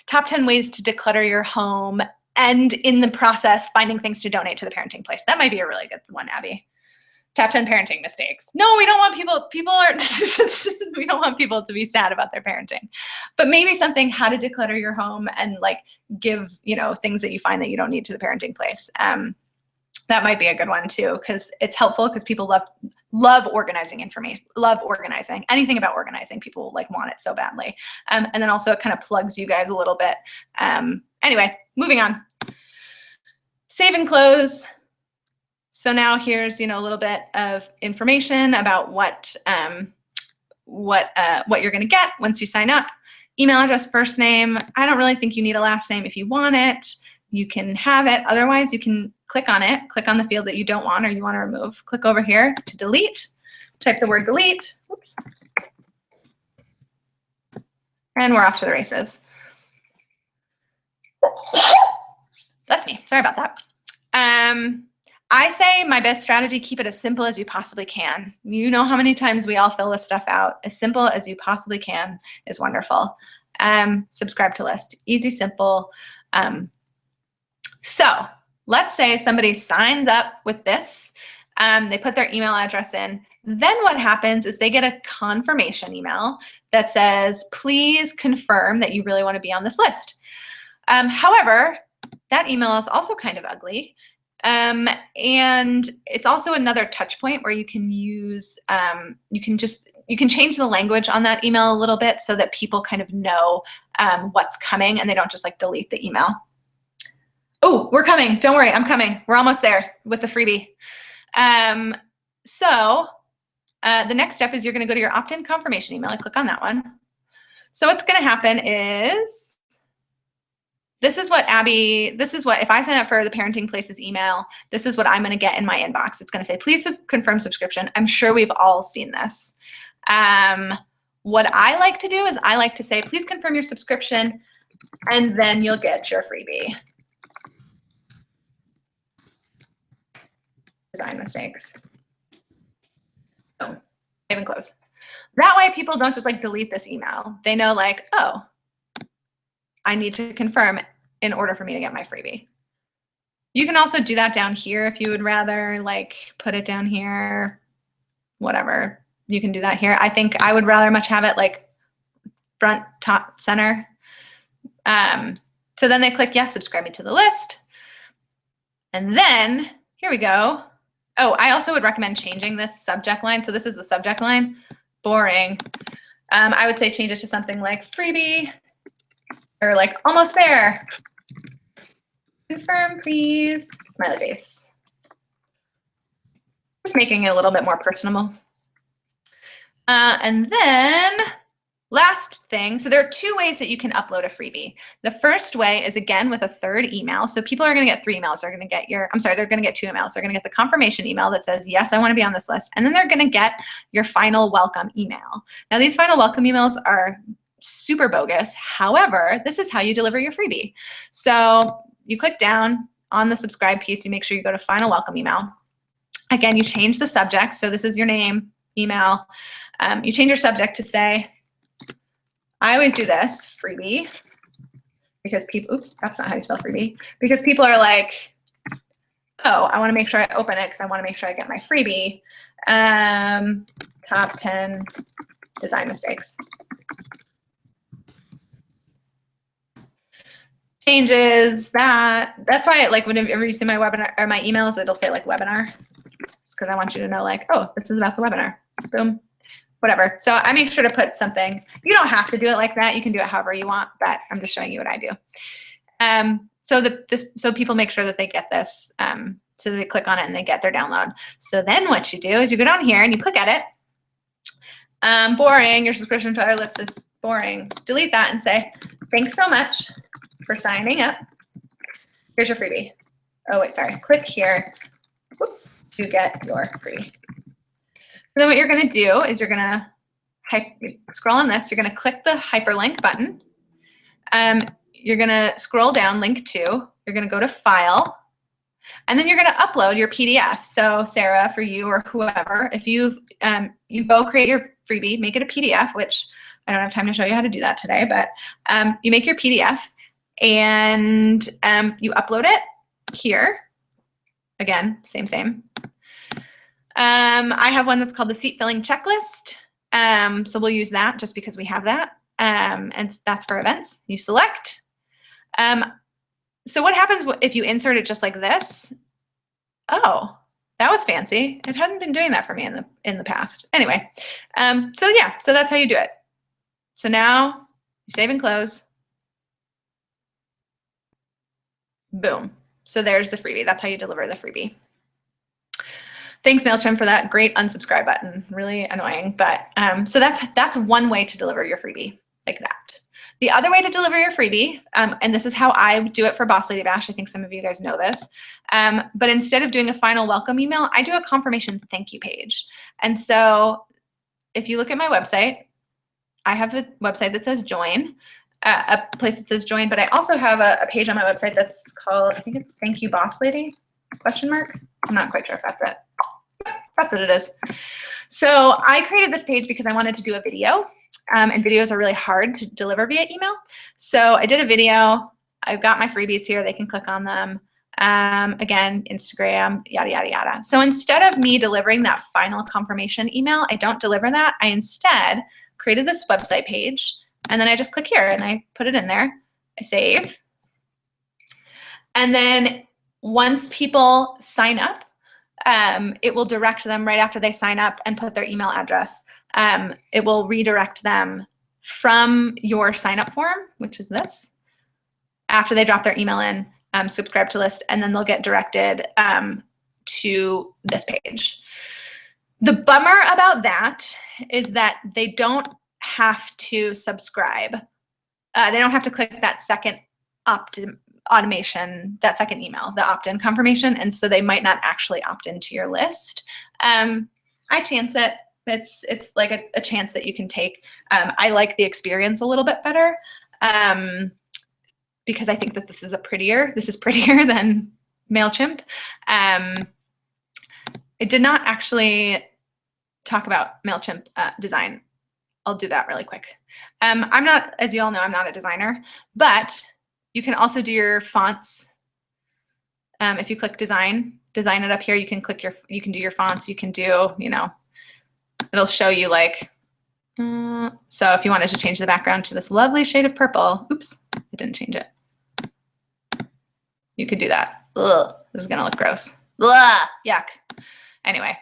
top 10 ways to declutter your home and in the process finding things to donate to the Parenting Place. That might be a really good one, Abby. Top 10 parenting mistakes. No, we don't want we don't want people to be sad about their parenting. But maybe something, how to declutter your home and like give, you know, things that you find that you don't need to the Parenting Place. That might be a good one too, because it's helpful because people love organizing information, love organizing. Anything about organizing, people like want it so badly. And then also it kind of plugs you guys a little bit. Anyway, moving on. Save and close. So now here's, you know, a little bit of information about what you're going to get once you sign up. Email address, first name. I don't really think you need a last name. If you want it, you can have it. Otherwise, you can click on it, click on the field that you don't want or you want to remove. Click over here to delete, type the word delete, oops, and we're off to the races. Bless me, sorry about that. I say my best strategy, keep it as simple as you possibly can. You know how many times we all fill this stuff out. As simple as you possibly can is wonderful. Subscribe to list, easy, simple. So let's say somebody signs up with this, they put their email address in. Then what happens is they get a confirmation email that says, please confirm that you really want to be on this list. However, that email is also kind of ugly. And it's also another touch point where you can use, you can change the language on that email a little bit so that people kind of know what's coming and they don't just like delete the email. Oh, we're coming. Don't worry, I'm coming. We're almost there with the freebie. So the next step is you're going to go to your opt-in confirmation email. I click on that one. So what's going to happen is this is what, if I sign up for the Parenting Place's email, this is what I'm going to get in my inbox. It's going to say, please confirm subscription. I'm sure we've all seen this. What I like to do is I like to say, please confirm your subscription, and then you'll get your freebie. Design mistakes. So, save and close. That way people don't just like delete this email. They know like, oh, I need to confirm in order for me to get my freebie. You can also do that down here if you would rather, like put it down here, whatever. You can do that here. I think I would rather much have it like front, top, center. So then they click yes, subscribe me to the list. And then here we go. Oh, I also would recommend changing this subject line. So this is the subject line, boring. I would say change it to something like freebie or like almost there. Confirm, please, smiley face. Just making it a little bit more personable. And then last thing, so there are 2 ways that you can upload a freebie. The first way is again with a 3rd email. So people are going to get 3 emails. They're going to get they're going to get 2 emails. They're going to get the confirmation email that says, yes, I want to be on this list. And then they're going to get your final welcome email. Now these final welcome emails are super bogus. However, this is how you deliver your freebie. So you click down on the subscribe piece, you make sure you go to final welcome email. Again, you change the subject. So this is your name, email. You change your subject to say, I always do this, freebie, because people, oops, that's not how you spell freebie, because people are like, oh, I want to make sure I open it because I want to make sure I get my freebie. Top 10 design mistakes. Changes that. That's why, like, whenever you see my webinar or my emails, it'll say like webinar. It's because I want you to know, like, oh, this is about the webinar. Boom. Whatever. So I make sure to put something. You don't have to do it like that. You can do it however you want, but I'm just showing you what I do. So people make sure that they get this So they click on it and they get their download. So then what you do is you go down here and you click edit. Boring, your subscription to our list is boring. Delete that and say, thanks so much for signing up. Here's your freebie. Oh, wait, sorry. Click here, whoops, to get your freebie. So then what you're going to do is you're going to scroll on this. You're going to click the hyperlink button. You're going to scroll down, link to. You're going to go to File. And then you're going to upload your PDF. So Sarah, for you or whoever, if you go create your freebie, make it a PDF, which I don't have time to show you how to do that today, but you make your PDF and you upload it here. Again, same. I have one that's called the seat filling checklist. So we'll use that just because we have that. And that's for events. You select. So what happens if you insert it just like this? Oh, that was fancy. It hadn't been doing that for me in the past. Anyway, so yeah, so that's how you do it. So now you save and close. Boom. So there's the freebie. That's how you deliver the freebie. Thanks, Mailchimp, for that great unsubscribe button. Really annoying, but so that's one way to deliver your freebie, like that. The other way to deliver your freebie, and this is how I do it for Boss Lady Bash. I think some of you guys know this, but instead of doing a final welcome email, I do a confirmation thank you page. And so if you look at my website, I have a website that says join, a place that says join, but I also have a page on my website that's called, I think it's Thank You Boss Lady, ? I'm not quite sure if that's it. That's what it is. So I created this page because I wanted to do a video, and videos are really hard to deliver via email. So I did a video. I've got my freebies here. They can click on them. Again, Instagram, yada, yada, yada. So instead of me delivering that final confirmation email, I don't deliver that. I instead created this website page, and then I just click here and I put it in there. I save. And then once people sign up, it will direct them right after they sign up and put their email address. It will redirect them from your sign up form, which is this, after they drop their email in, subscribe to list, and then they'll get directed to this page. The bummer about that is that they don't have to subscribe. They don't have to click that second automation, that second email, the opt-in confirmation, and so they might not actually opt into your list. I chance it. It's like a chance that you can take. I like the experience a little bit better because I think that this is prettier than Mailchimp. It did not actually talk about Mailchimp design. I'll do that really quick. I'm not, as you all know, I'm not a designer, but you can also do your fonts. If you click design it up here, you can do your fonts. You can do, it'll show you like, so if you wanted to change the background to this lovely shade of purple, oops, it didn't change it. You could do that. Ugh, this is gonna look gross. Ugh, yuck. Anyway,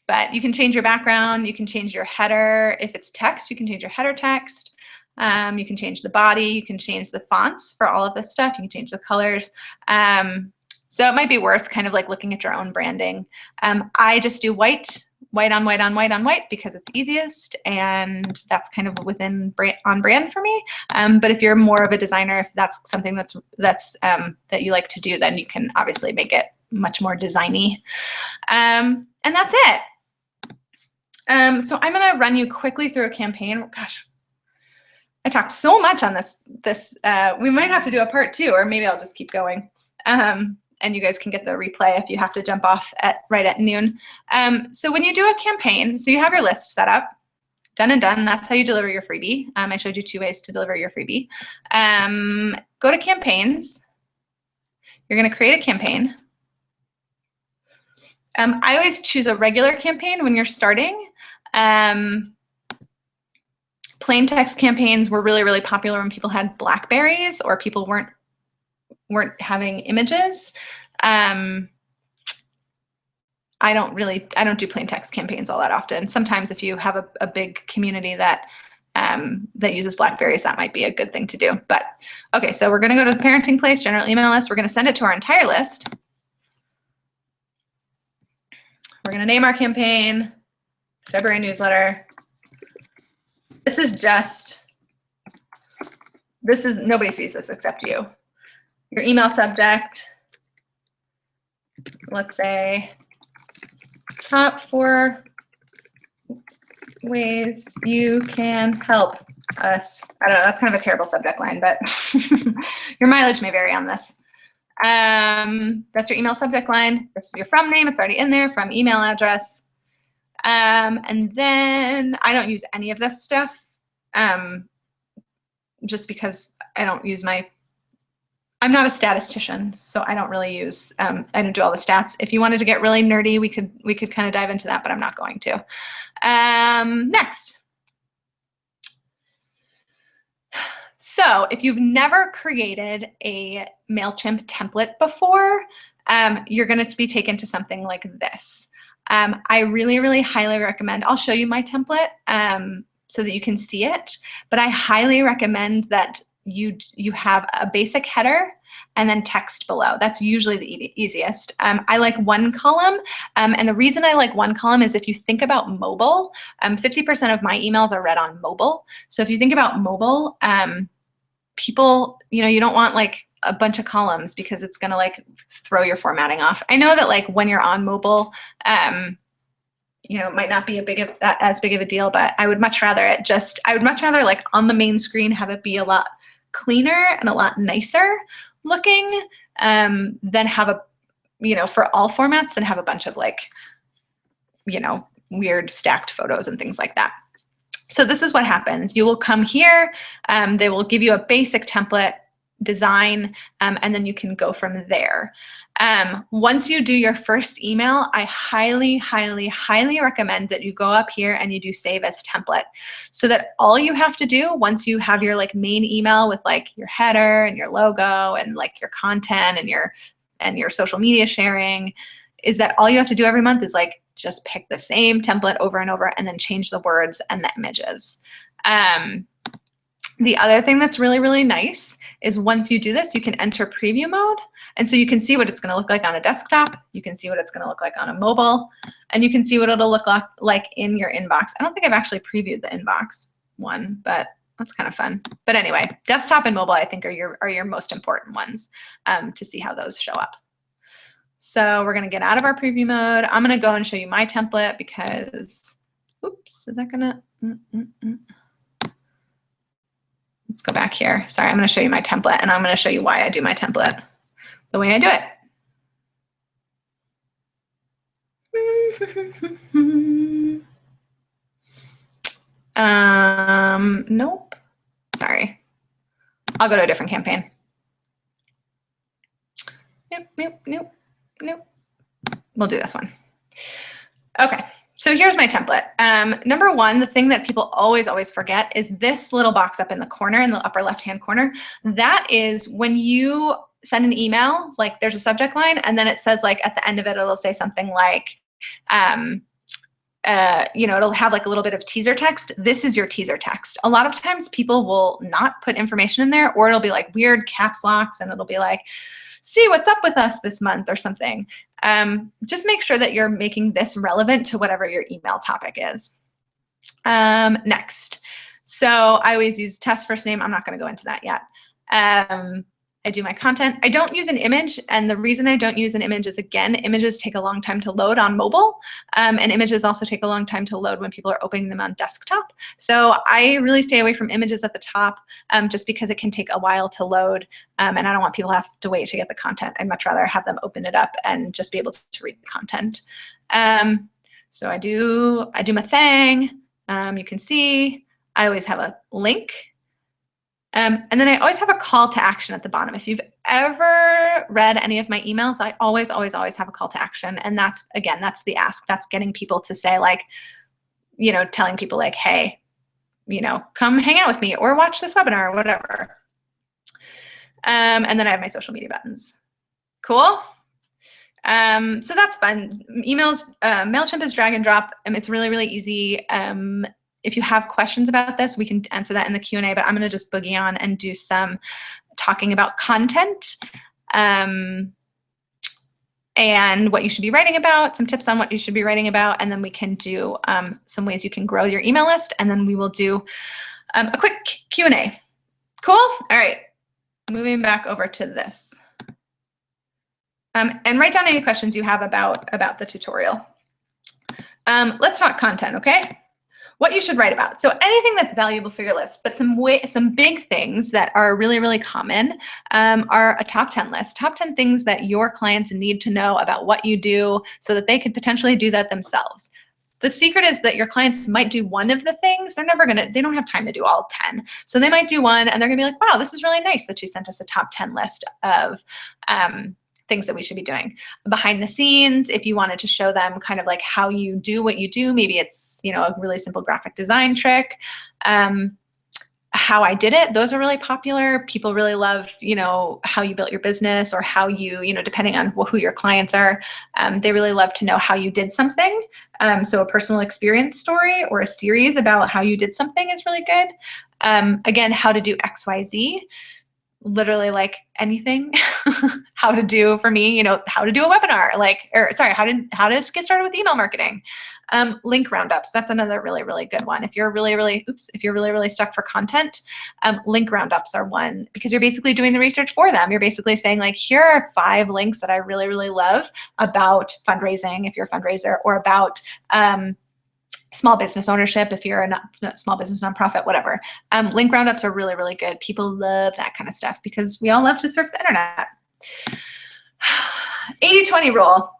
but you can change your background. You can change your header. If it's text, you can change your header text. You can change the body. You can change the fonts for all of this stuff. You can change the colors. So it might be worth kind of like looking at your own branding. I just do white on white on white on white because it's easiest, and that's kind of on brand for me. But if you're more of a designer, if that's something that you like to do, then you can obviously make it much more designy. And that's it. So I'm gonna run you quickly through a campaign. Gosh, I talked so much on this. We might have to do a part 2, or maybe I'll just keep going. And you guys can get the replay if you have to jump off right at noon. So when you do a campaign, so you have your list set up, done and done. That's how you deliver your freebie. I showed you 2 ways to deliver your freebie. Go to campaigns. You're going to create a campaign. I always choose a regular campaign when you're starting. Plain text campaigns were really, really popular when people had Blackberries or people weren't having images. I don't do plain text campaigns all that often. Sometimes if you have a big community that uses Blackberries, that might be a good thing to do. But okay, so we're gonna go to the parenting place, general email list. We're gonna send it to our entire list. We're going to name our campaign February newsletter. This is nobody sees this except you. Your email subject, let's say top 4 ways you can help us. I don't know, that's kind of a terrible subject line, but your mileage may vary on this. That's your email subject line. This is your from name, it's already in there, from email address. And then I don't use any of this stuff just because I don't use I'm not a statistician, so I don't really use, I don't do all the stats. If you wanted to get really nerdy, we could kind of dive into that, but I'm not going to. Next. So if you've never created a Mailchimp template before, you're going to be taken to something like this. I really, really highly recommend, I'll show you my template so that you can see it, but I highly recommend that you have a basic header and then text below. That's usually the easiest. I like one column, and the reason I like one column is if you think about mobile, 50% of my emails are read on mobile. So if you think about mobile, people, you don't want like a bunch of columns because it's gonna like throw your formatting off. I know that like when you're on mobile, it might not be as big of a deal, but I would much rather like on the main screen have it be a lot cleaner and a lot nicer looking than have for all formats than have a bunch of like, weird stacked photos and things like that. So this is what happens. You will come here, they will give you a basic template design, and then you can go from there. Once you do your first email, I highly, highly, highly recommend that you go up here and you do save as template, so that all you have to do once you have your like main email with like your header and your logo and like your content and your social media sharing, is that all you have to do every month is like just pick the same template over and over and then change the words and the images. The other thing that's really, really nice is once you do this, you can enter preview mode. And so you can see what it's going to look like on a desktop. You can see what it's going to look like on a mobile. And you can see what it'll look like in your inbox. I don't think I've actually previewed the inbox one, but that's kind of fun. But anyway, desktop and mobile, I think, are your most important ones to see how those show up. So we're going to get out of our preview mode. I'm going to go and show you my template because, oops, is that going to? Let's go back here. Sorry, I'm going to show you my template, and I'm going to show you why I do my template the way I do it. Nope. Sorry. I'll go to a different campaign. Nope. We'll do this one. Okay. So here's my template. Number one, the thing that people always forget is this little box up in the corner, in the upper left-hand corner. That is when you send an email, like there's a subject line, and then it says like at the end of it, it'll say something like, it'll have like a little bit of teaser text. This is your teaser text. A lot of times people will not put information in there, or it'll be like weird caps locks, and it'll be like, see what's up with us this month or something. Just make sure that you're making this relevant to whatever your email topic is. Next. So I always use test first name. I'm not going to go into that yet. I do my content. I don't use an image, and the reason I don't use an image is, again, images take a long time to load on mobile, and images also take a long time to load when people are opening them on desktop. So I really stay away from images at the top just because it can take a while to load, and I don't want people to have to wait to get the content. I'd much rather have them open it up and just be able to read the content. So I do my thing. You can see I always have a link. And then I always have a call to action at the bottom. If you've ever read any of my emails, I always have a call to action. And that's, again, that's the ask. That's getting people to say like, telling people like, hey, come hang out with me or watch this webinar or whatever. And then I have my social media buttons. Cool. So that's fun. Emails, Mailchimp is drag and drop. It's really, really easy. If you have questions about this, we can answer that in the Q&A, but I'm going to just boogie on and do some talking about content. and what you should be writing about, some tips on what you should be writing about, and then we can do some ways you can grow your email list, and then we will do a quick Q&A. Cool? All right, moving back over to this. And write down any questions you have about the tutorial. Let's talk content, okay? What you should write about. So anything that's valuable for your list, but some big things that are really, really common are a top 10 list. Top 10 things that your clients need to know about what you do so that they could potentially do that themselves. The secret is that your clients might do one of the things. They don't have time to do all 10. So they might do one and they're gonna be like, wow, this is really nice that you sent us a top 10 list of things that we should be doing. Behind the scenes, if you wanted to show them kind of like how you do what you do, maybe it's, you know, a really simple graphic design trick. How I did it, those are really popular. People really love, you know, how you built your business or how you know, depending on who your clients are, they really love to know how you did something. So a personal experience story or a series about how you did something is really good. Again, how to do XYZ. Literally like anything. How to do, for me, you know, how to do a webinar, how to get started with email marketing. Link roundups, that's another really, really good one. If you're really stuck for content, link roundups are one, because you're basically doing the research for them. You're basically saying like, here are 5 links that I really, really love about fundraising, if you're a fundraiser, or about small business ownership, if you're a small business nonprofit, whatever. Link roundups are really, really good. People love that kind of stuff because we all love to surf the internet. 80-20 rule.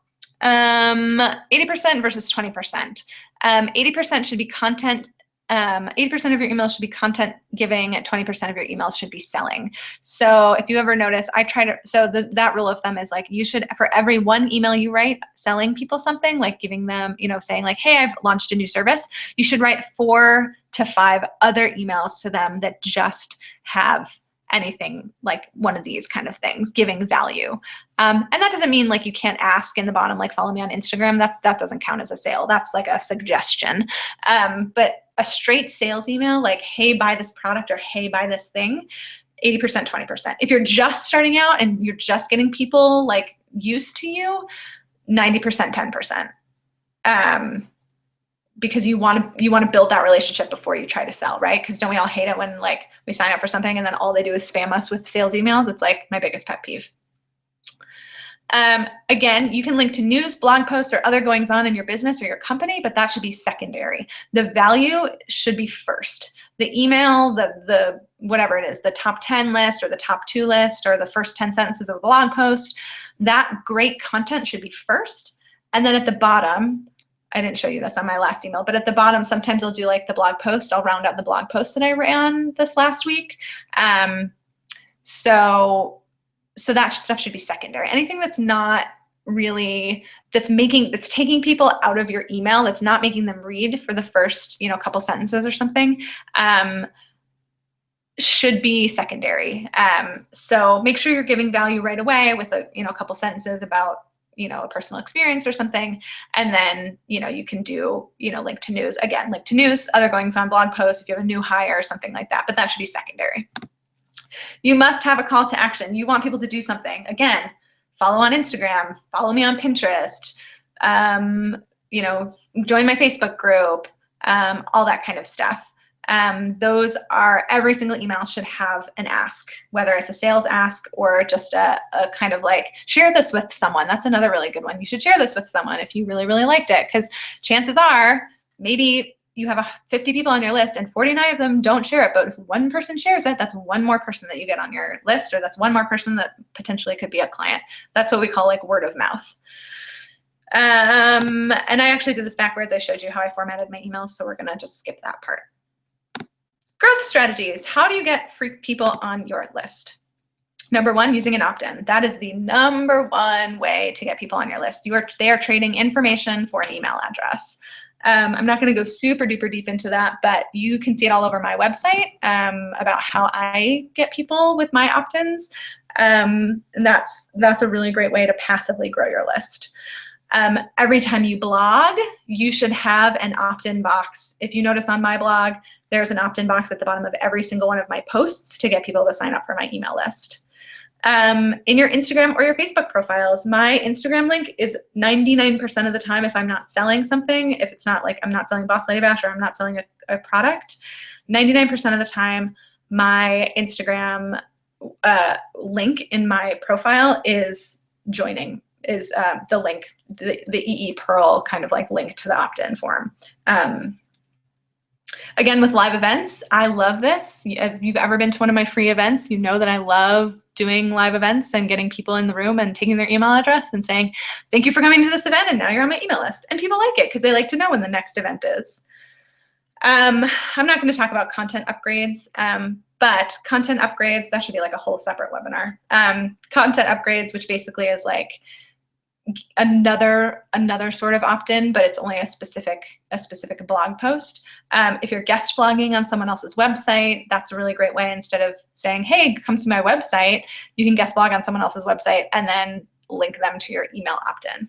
80% versus 20%. 80% should be content. 80% of your emails should be content giving, 20% of your emails should be selling. So if you ever notice, that rule of thumb is like, you should, for every 1 email you write selling people something, like giving them, you know, saying like, hey, I've launched a new service, you should write 4 to 5 other emails to them that just have anything like one of these kind of things, giving value. And that doesn't mean like you can't ask in the bottom, like follow me on Instagram. That doesn't count as a sale. That's like a suggestion. But a straight sales email, like, hey, buy this product, or hey, buy this thing, 80%, 20%. If you're just starting out and you're just getting people like used to you, 90%, 10%. Because you want to build that relationship before you try to sell, right? Because don't we all hate it when like we sign up for something and then all they do is spam us with sales emails? It's like my biggest pet peeve. Again, you can link to news, blog posts, or other goings on in your business or your company, but that should be secondary. The value should be first. The email, the whatever it is, the top 10 list or the top 2 list or the first 10 sentences of a blog post, that great content should be first. And then at the bottom, I didn't show you this on my last email, but at the bottom, sometimes I'll do like the blog post. I'll round out the blog post that I ran this last week. So that stuff should be secondary. Anything that's not really, that's taking people out of your email, that's not making them read for the first, you know, couple sentences or something, should be secondary. So make sure you're giving value right away with a, you know, a couple sentences about, you know, a personal experience or something. And then, you know, you can do, you know, link to news, again, link to news, other goings on blog posts, if you have a new hire or something like that, but that should be secondary. You must have a call to action. You want people to do something. Again, follow on Instagram, follow me on Pinterest, you know, join my Facebook group, all that kind of stuff. Those are, every single email should have an ask, whether it's a sales ask or just a kind of like, share this with someone. That's another really good one. You should share this with someone if you really, really liked it, because chances are maybe you have 50 people on your list and 49 of them don't share it, but if one person shares it, that's one more person that you get on your list, or that's one more person that potentially could be a client. That's what we call like word of mouth. And I actually did this backwards. I showed you how I formatted my emails, so we're gonna just skip that part. Growth strategies. How do you get free people on your list? Number 1, using an opt-in. That is the number 1 way to get people on your list. They are trading information for an email address. I'm not going to go super duper deep into that, but you can see it all over my website about how I get people with my opt-ins. And that's a really great way to passively grow your list. Every time you blog, you should have an opt-in box. If you notice on my blog, there's an opt-in box at the bottom of every single one of my posts to get people to sign up for my email list. in your Instagram or your Facebook profiles. My Instagram link is 99% of the time, if I'm not selling something, if it's not like I'm not selling Boss Lady Bash or I'm not selling a product, 99% of the time, my Instagram link in my profile is joining, is the link, the EE Pearl kind of like link to the opt-in form. Again, with live events, I love this. If you've ever been to one of my free events, you know that I love doing live events and getting people in the room and taking their email address and saying, thank you for coming to this event and now you're on my email list. And people like it because they like to know when the next event is. I'm not going to talk about content upgrades, but content upgrades, that should be like a whole separate webinar. Content upgrades, which basically is like another sort of opt-in, but it's only a specific blog post. If you're guest blogging on someone else's website, that's a really great way. Instead of saying, hey, come to my website, you can guest blog on someone else's website and then link them to your email opt-in.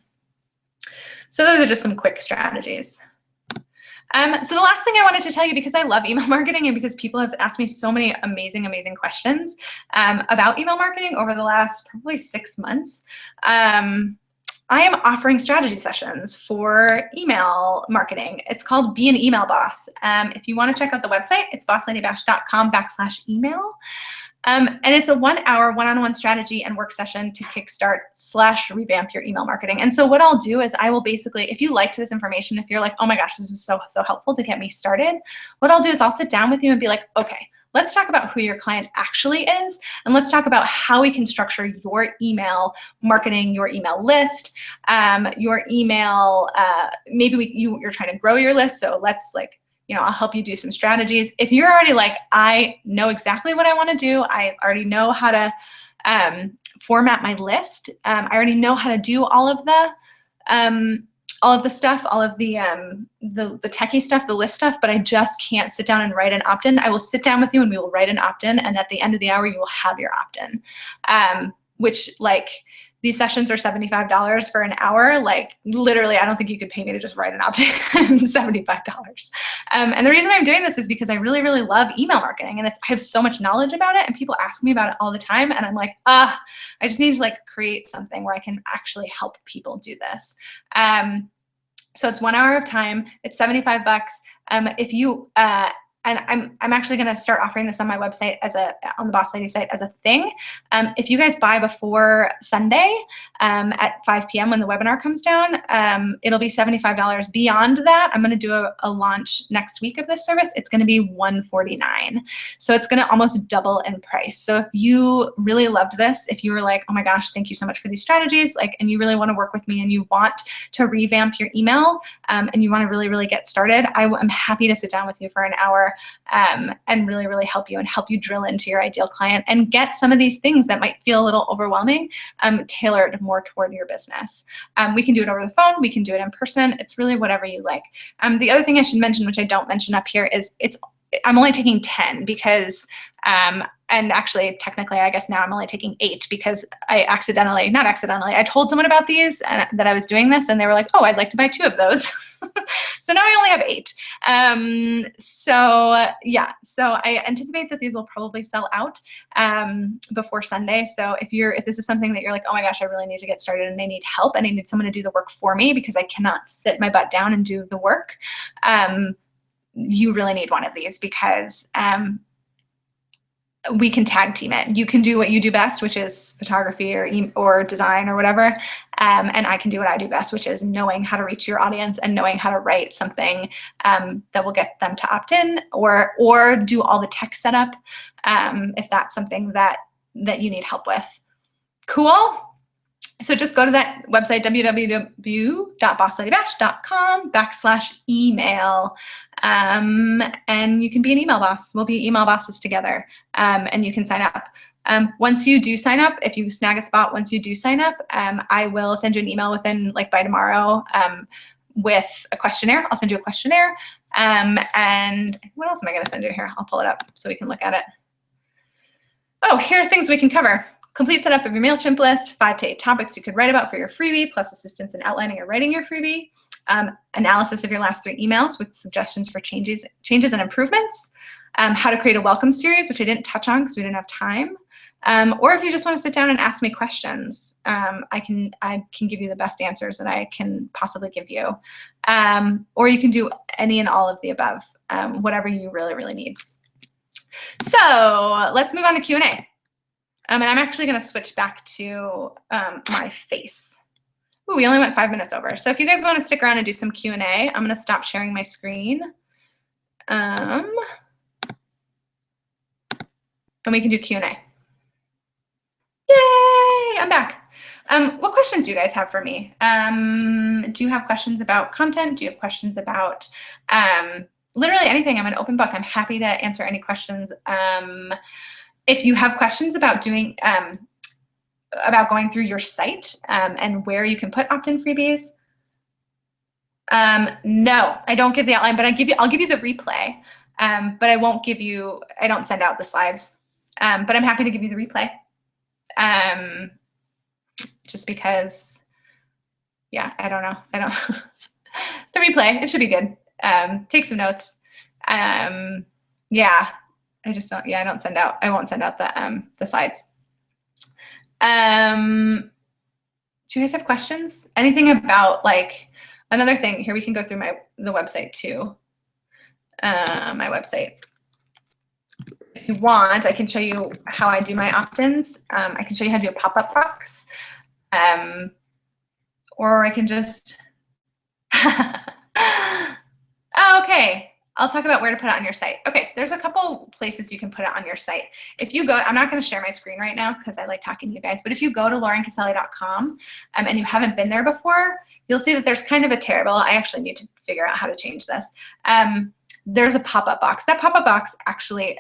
So those are just some quick strategies. So the last thing I wanted to tell you, because I love email marketing and because people have asked me so many amazing questions about email marketing over the last probably 6 months, I am offering strategy sessions for email marketing. It's called Be an Email Boss. If you want to check out the website, it's bossladybash.com/email. And it's a 1-hour one-on-one strategy and work session to kickstart/revamp your email marketing. And so what I'll do is I will basically, if you liked this information, if you're like, oh my gosh, this is so helpful to get me started, what I'll do is I'll sit down with you and be like, okay, let's talk about who your client actually is, and let's talk about how we can structure your email marketing, your email list, your email, maybe you're trying to grow your list, so let's like, I'll help you do some strategies. If you're already like, I know exactly what I want to do, I already know how to format my list, I already know how to do all of the stuff, all of the techie stuff, the list stuff, but I just can't sit down and write an opt-in. I will sit down with you and we will write an opt-in, and at the end of the hour, you will have your opt-in, which like, these sessions are $75 for an hour. Like literally, I don't think you could pay me to just write an opt-in $75. And the reason I'm doing this is because I really love email marketing, and I have so much knowledge about it, and people ask me about it all the time, and I'm like, I just need to like create something where I can actually help people do this. So it's 1 hour of time. It's $75. If you and I'm actually going to start offering this on my website on the Boss Lady site as a thing. If you guys buy before Sunday at 5 p.m. when the webinar comes down, it'll be $75. Beyond that, I'm going to do a launch next week of this service. It's going to be $149. So it's going to almost double in price. So if you really loved this, if you were like, oh my gosh, thank you so much for these strategies, and you really want to work with me and you want to revamp your email and you want to really get started, I'm happy to sit down with you for an hour and really help you drill into your ideal client and get some of these things that might feel a little overwhelming tailored more toward your business. We can do it over the phone. We can do it in person. It's really whatever you like. The other thing I should mention, which I don't mention up here, is I'm only taking 10 because, and actually technically I guess now I'm only taking 8 because I not accidentally, I told someone about these and that I was doing this, and they were like, oh, I'd like to buy 2 of those. So now I only have 8. So yeah, so I anticipate that these will probably sell out before Sunday. So if this is something that you're like, oh my gosh, I really need to get started and I need help and I need someone to do the work for me because I cannot sit my butt down and do the work, you really need one of these because we can tag team it. You can do what you do best, which is photography or design or whatever, and I can do what I do best, which is knowing how to reach your audience and knowing how to write something that will get them to opt in or do all the tech setup if that's something that you need help with. Cool. So just go to that website, www.bossladybash.com/email, and you can be an email boss. We'll be email bosses together, and you can sign up. Once you do sign up, if you snag a spot, once you do sign up, I will send you an email within by tomorrow with a questionnaire. I'll send you a questionnaire. And what else am I going to send you here? I'll pull it up so we can look at it. Oh, here are things we can cover. Complete setup of your Mailchimp list, 5 to 8 topics you could write about for your freebie, plus assistance in outlining or writing your freebie, analysis of your last 3 emails with suggestions for changes and improvements, how to create a welcome series, which I didn't touch on because we didn't have time, Or if you just want to sit down and ask me questions, I can give you the best answers that I can possibly give you. Or you can do any and all of the above, whatever you really, really need. So let's move on to Q&A. And I'm actually going to switch back to my face. Ooh, we only went 5 minutes over. So if you guys want to stick around and do some Q&A, I'm going to stop sharing my screen. And we can do Q&A. Yay, I'm back. What questions do you guys have for me? Do you have questions about content? Do you have questions about literally anything? I'm an open book. I'm happy to answer any questions. If you have questions about doing about going through your site and where you can put opt-in freebies, no, I don't give the outline, but I'll give you the replay. But I won't give you, I don't send out the slides. But I'm happy to give you the replay. Just because, yeah, I don't know. The replay, it should be good. Take some notes. Yeah, I just don't, yeah, I won't send out the slides. Do you guys have questions? Anything about, like, another thing, here we can go through the website too. My website. If you want, I can show you how I do my opt-ins. I can show you how to do a pop-up box. Or I can just, oh, okay. I'll talk about where to put it on your site. Okay, there's a couple places you can put it on your site. If you go, I'm not going to share my screen right now because I like talking to you guys, but if you go to laurencaselli.com and you haven't been there before, you'll see that there's kind of a terrible, I actually need to figure out how to change this. There's a pop-up box. That pop-up box actually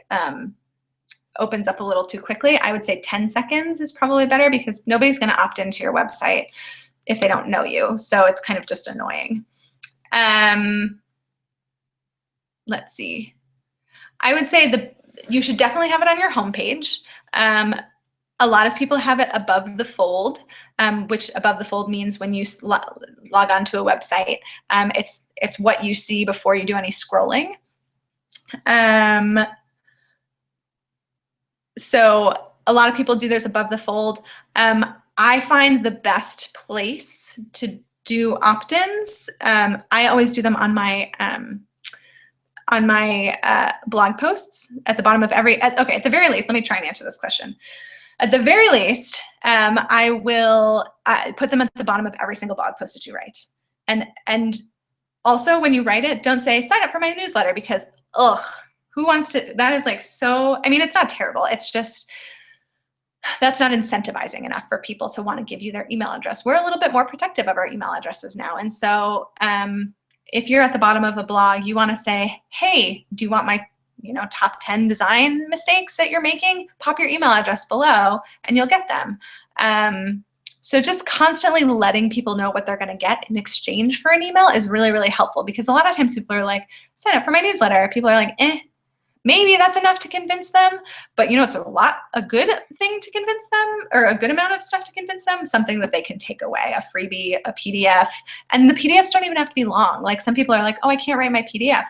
opens up a little too quickly. I would say 10 seconds is probably better because nobody's going to opt into your website if they don't know you. So it's kind of just annoying. Let's see. I would say you should definitely have it on your homepage. A lot of people have it above the fold, which above the fold means when you log onto a website, it's what you see before you do any scrolling. So a lot of people do theirs above the fold. I find the best place to do opt-ins. I always do them on my blog posts at the bottom of every, okay, at the very least, let me try and answer this question. At the very least, I will put them at the bottom of every single blog post that you write. And also when you write it, don't say sign up for my newsletter because, ugh, who wants to, that is like so, I mean, it's not terrible. It's just, that's not incentivizing enough for people to want to give you their email address. We're a little bit more protective of our email addresses now. And so if you're at the bottom of a blog, you want to say, hey, do you want my top 10 design mistakes that you're making? Pop your email address below and you'll get them. So just constantly letting people know what they're going to get in exchange for an email is really, really helpful because a lot of times people are like, sign up for my newsletter. People are like, maybe that's enough to convince them, but it's a good thing to convince them, or a good amount of stuff to convince them, something that they can take away, a freebie, a PDF, and the PDFs don't even have to be long. Like some people are like, oh, I can't write my PDF.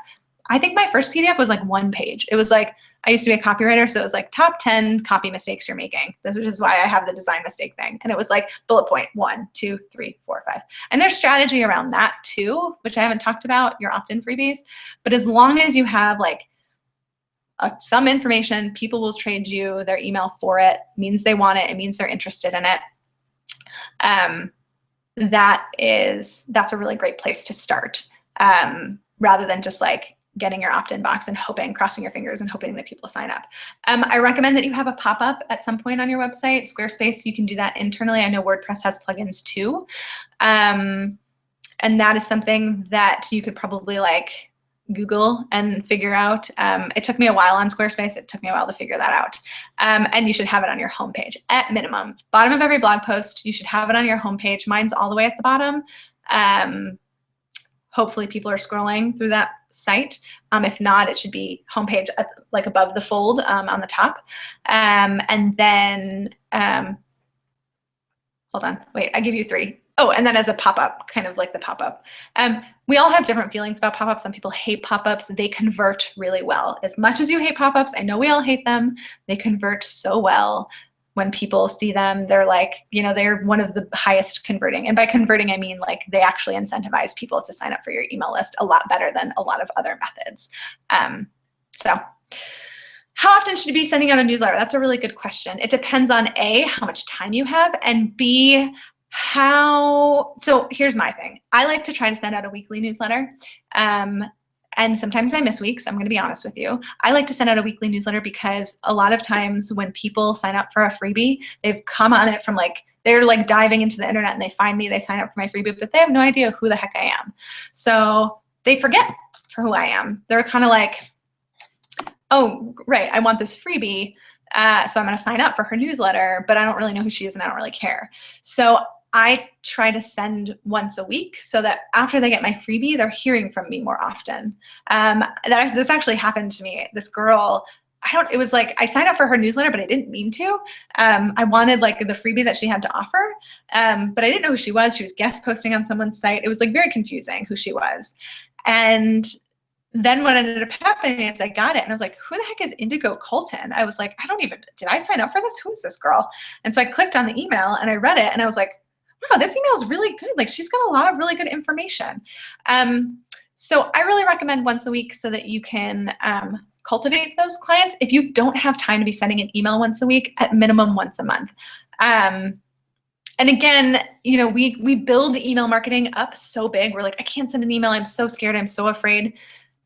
I think my first PDF was like 1 page. It was like, I used to be a copywriter, so it was like top 10 copy mistakes you're making. This is why I have the design mistake thing. And it was like bullet point 1, 2, 3, 4, 5. And there's strategy around that too, which I haven't talked about, your opt-in freebies. But as long as you have like some information, people will trade you their email for it, means they want it, it means they're interested in it. That's a really great place to start, rather than just like getting your opt-in box and hoping, crossing your fingers and hoping that people sign up. I recommend that you have a pop-up at some point on your website. Squarespace, you can do that internally. I know WordPress has plugins too. And that is something that you could probably like Google and figure out. It took me a while on Squarespace. It took me a while to figure that out. And you should have it on your homepage at minimum. Bottom of every blog post, you should have it on your homepage. Mine's all the way at the bottom. Hopefully people are scrolling through that site. If not, it should be homepage like above the fold on the top. And then, hold on, wait, I give you 3. Oh, and then as a pop-up, kind of like the pop-up. We all have different feelings about pop-ups. Some people hate pop-ups. They convert really well. As much as you hate pop-ups, I know we all hate them. They convert so well. when people see them, they're like, they're one of the highest converting. And by converting, I mean like they actually incentivize people to sign up for your email list a lot better than a lot of other methods. So how often should you be sending out a newsletter? That's a really good question. It depends on A, how much time you have, and B, so here's my thing. I like to try to send out a weekly newsletter. And sometimes I miss weeks, I'm going to be honest with you. I like to send out a weekly newsletter because a lot of times when people sign up for a freebie, they've come on it from like, they're like diving into the internet and they find me, they sign up for my freebie, but they have no idea who the heck I am. So they forget for who I am. They're kind of like, oh, right, I want this freebie, so I'm going to sign up for her newsletter, but I don't really know who she is and I don't really care. So I try to send once a week so that after they get my freebie, they're hearing from me more often. This actually happened to me. This girl, it was like I signed up for her newsletter, but I didn't mean to. I wanted like the freebie that she had to offer, but I didn't know who she was. She was guest posting on someone's site. It was like very confusing who she was. And then what ended up happening is I got it and I was like, who the heck is Indigo Colton? I was like, did I sign up for this? Who is this girl? And so I clicked on the email and I read it and I was like, wow, this email is really good. Like she's got a lot of really good information. So I really recommend once a week so that you can cultivate those clients. If you don't have time to be sending an email once a week, at minimum once a month. And again, we build email marketing up so big. We're like, I can't send an email. I'm so scared. I'm so afraid.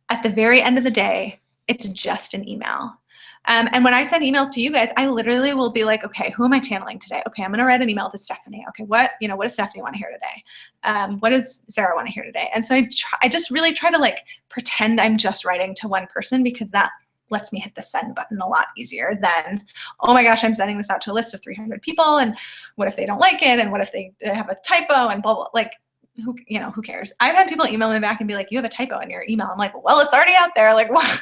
At the very end of the day, it's just an email. And when I send emails to you guys, I literally will be like, okay, who am I channeling today? Okay, I'm going to write an email to Stephanie. Okay, what does Stephanie want to hear today? What does Sarah want to hear today? And so I just really try to like pretend I'm just writing to one person because that lets me hit the send button a lot easier than, oh my gosh, I'm sending this out to a list of 300 people. And what if they don't like it? And what if they have a typo and blah, blah, like, who cares? I've had people email me back and be like, you have a typo in your email. I'm like, well, it's already out there. Like, what?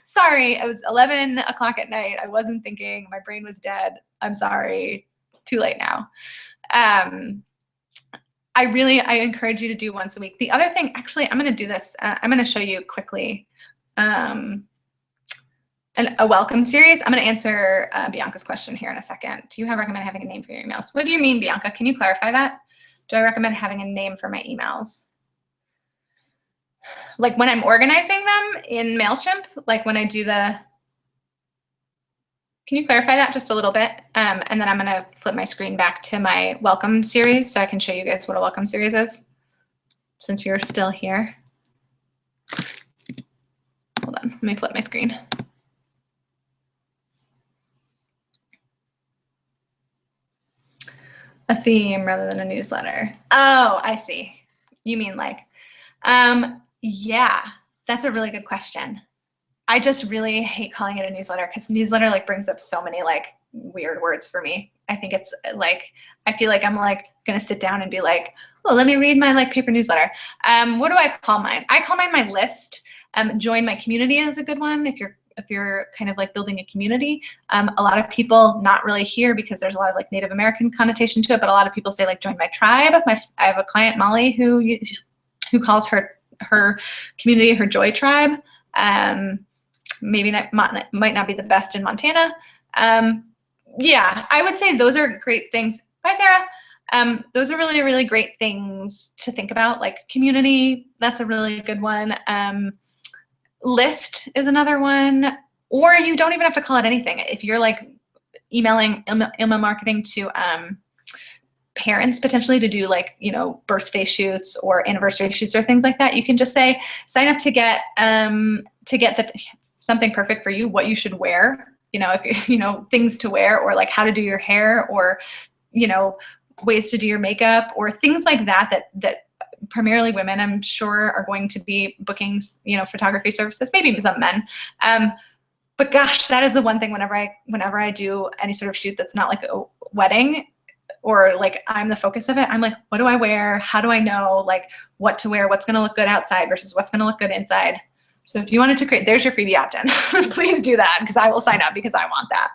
Sorry, it was 11 o'clock at night. I wasn't thinking. My brain was dead. I'm sorry. Too late now. I encourage you to do once a week. The other thing, actually, I'm going to do this. I'm going to show you quickly a welcome series. I'm going to answer Bianca's question here in a second. Do you recommend having a name for your emails? What do you mean, Bianca? Can you clarify that? Do I recommend having a name for my emails? Like when I'm organizing them in Mailchimp, like when I do can you clarify that just a little bit? And then I'm gonna flip my screen back to my welcome series so I can show you guys what a welcome series is, since you're still here. Hold on, let me flip my screen. A theme rather than a newsletter. Oh, I see. You mean like, yeah, that's a really good question. I just really hate calling it a newsletter because newsletter like brings up so many like weird words for me. I think it's like, I feel like I'm like gonna sit down and be like, oh, let me read my like paper newsletter. What do I call mine? I call mine my list. Join my community is a good one if you're kind of like building a community. A lot of people not really here because there's a lot of like Native American connotation to it, but a lot of people say like join my tribe. I have a client, Molly, who calls her community her joy tribe. Maybe might not be the best in Montana. Yeah, I would say those are great things. Bye, Sarah. Those are really, really great things to think about. Like community, that's a really good one. List is another one, or you don't even have to call it anything. If you're like emailing email marketing to parents potentially to do like, birthday shoots or anniversary shoots or things like that, you can just say, sign up to get something perfect for you, what you should wear, if you, things to wear, or like how to do your hair, or, ways to do your makeup, or things like that primarily women, I'm sure, are going to be booking, photography services, maybe some men. But gosh, that is the one thing whenever I do any sort of shoot that's not like a wedding, or like I'm the focus of it, I'm like, what do I wear? How do I know like what to wear? What's gonna look good outside versus what's gonna look good inside? So if you wanted to create, there's your freebie opt-in. Please do that because I will sign up because I want that.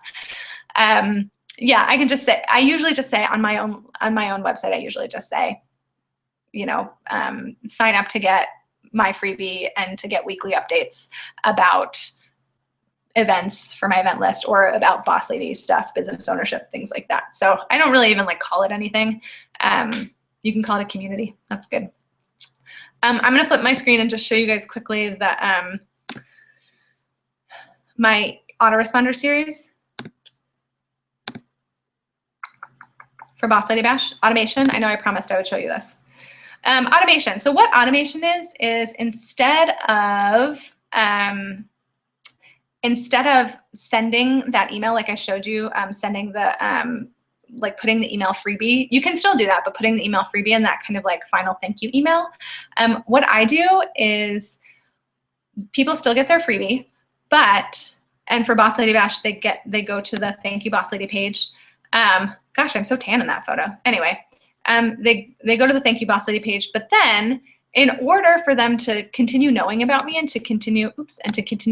Yeah, I can just say, I usually just say on my own website, I usually just say, sign up to get my freebie and to get weekly updates about events for my event list or about boss lady stuff, business ownership, things like that. So I don't really even like call it anything. You can call it a community. That's good. I'm going to flip my screen and just show you guys quickly the my autoresponder series for Boss Lady Bash. Automation. I know I promised I would show you this. Automation. So what automation is instead of sending that email like I showed you, sending the like putting the email freebie, you can still do that, but putting the email freebie in that kind of like final thank you email. What I do is people still get their freebie, and for Boss Lady Bash, they go to the thank you Boss Lady page. Gosh, I'm so tan in that photo. Anyway, they go to the thank you Boss Lady page, but then in order for them to continue knowing about me and to continue,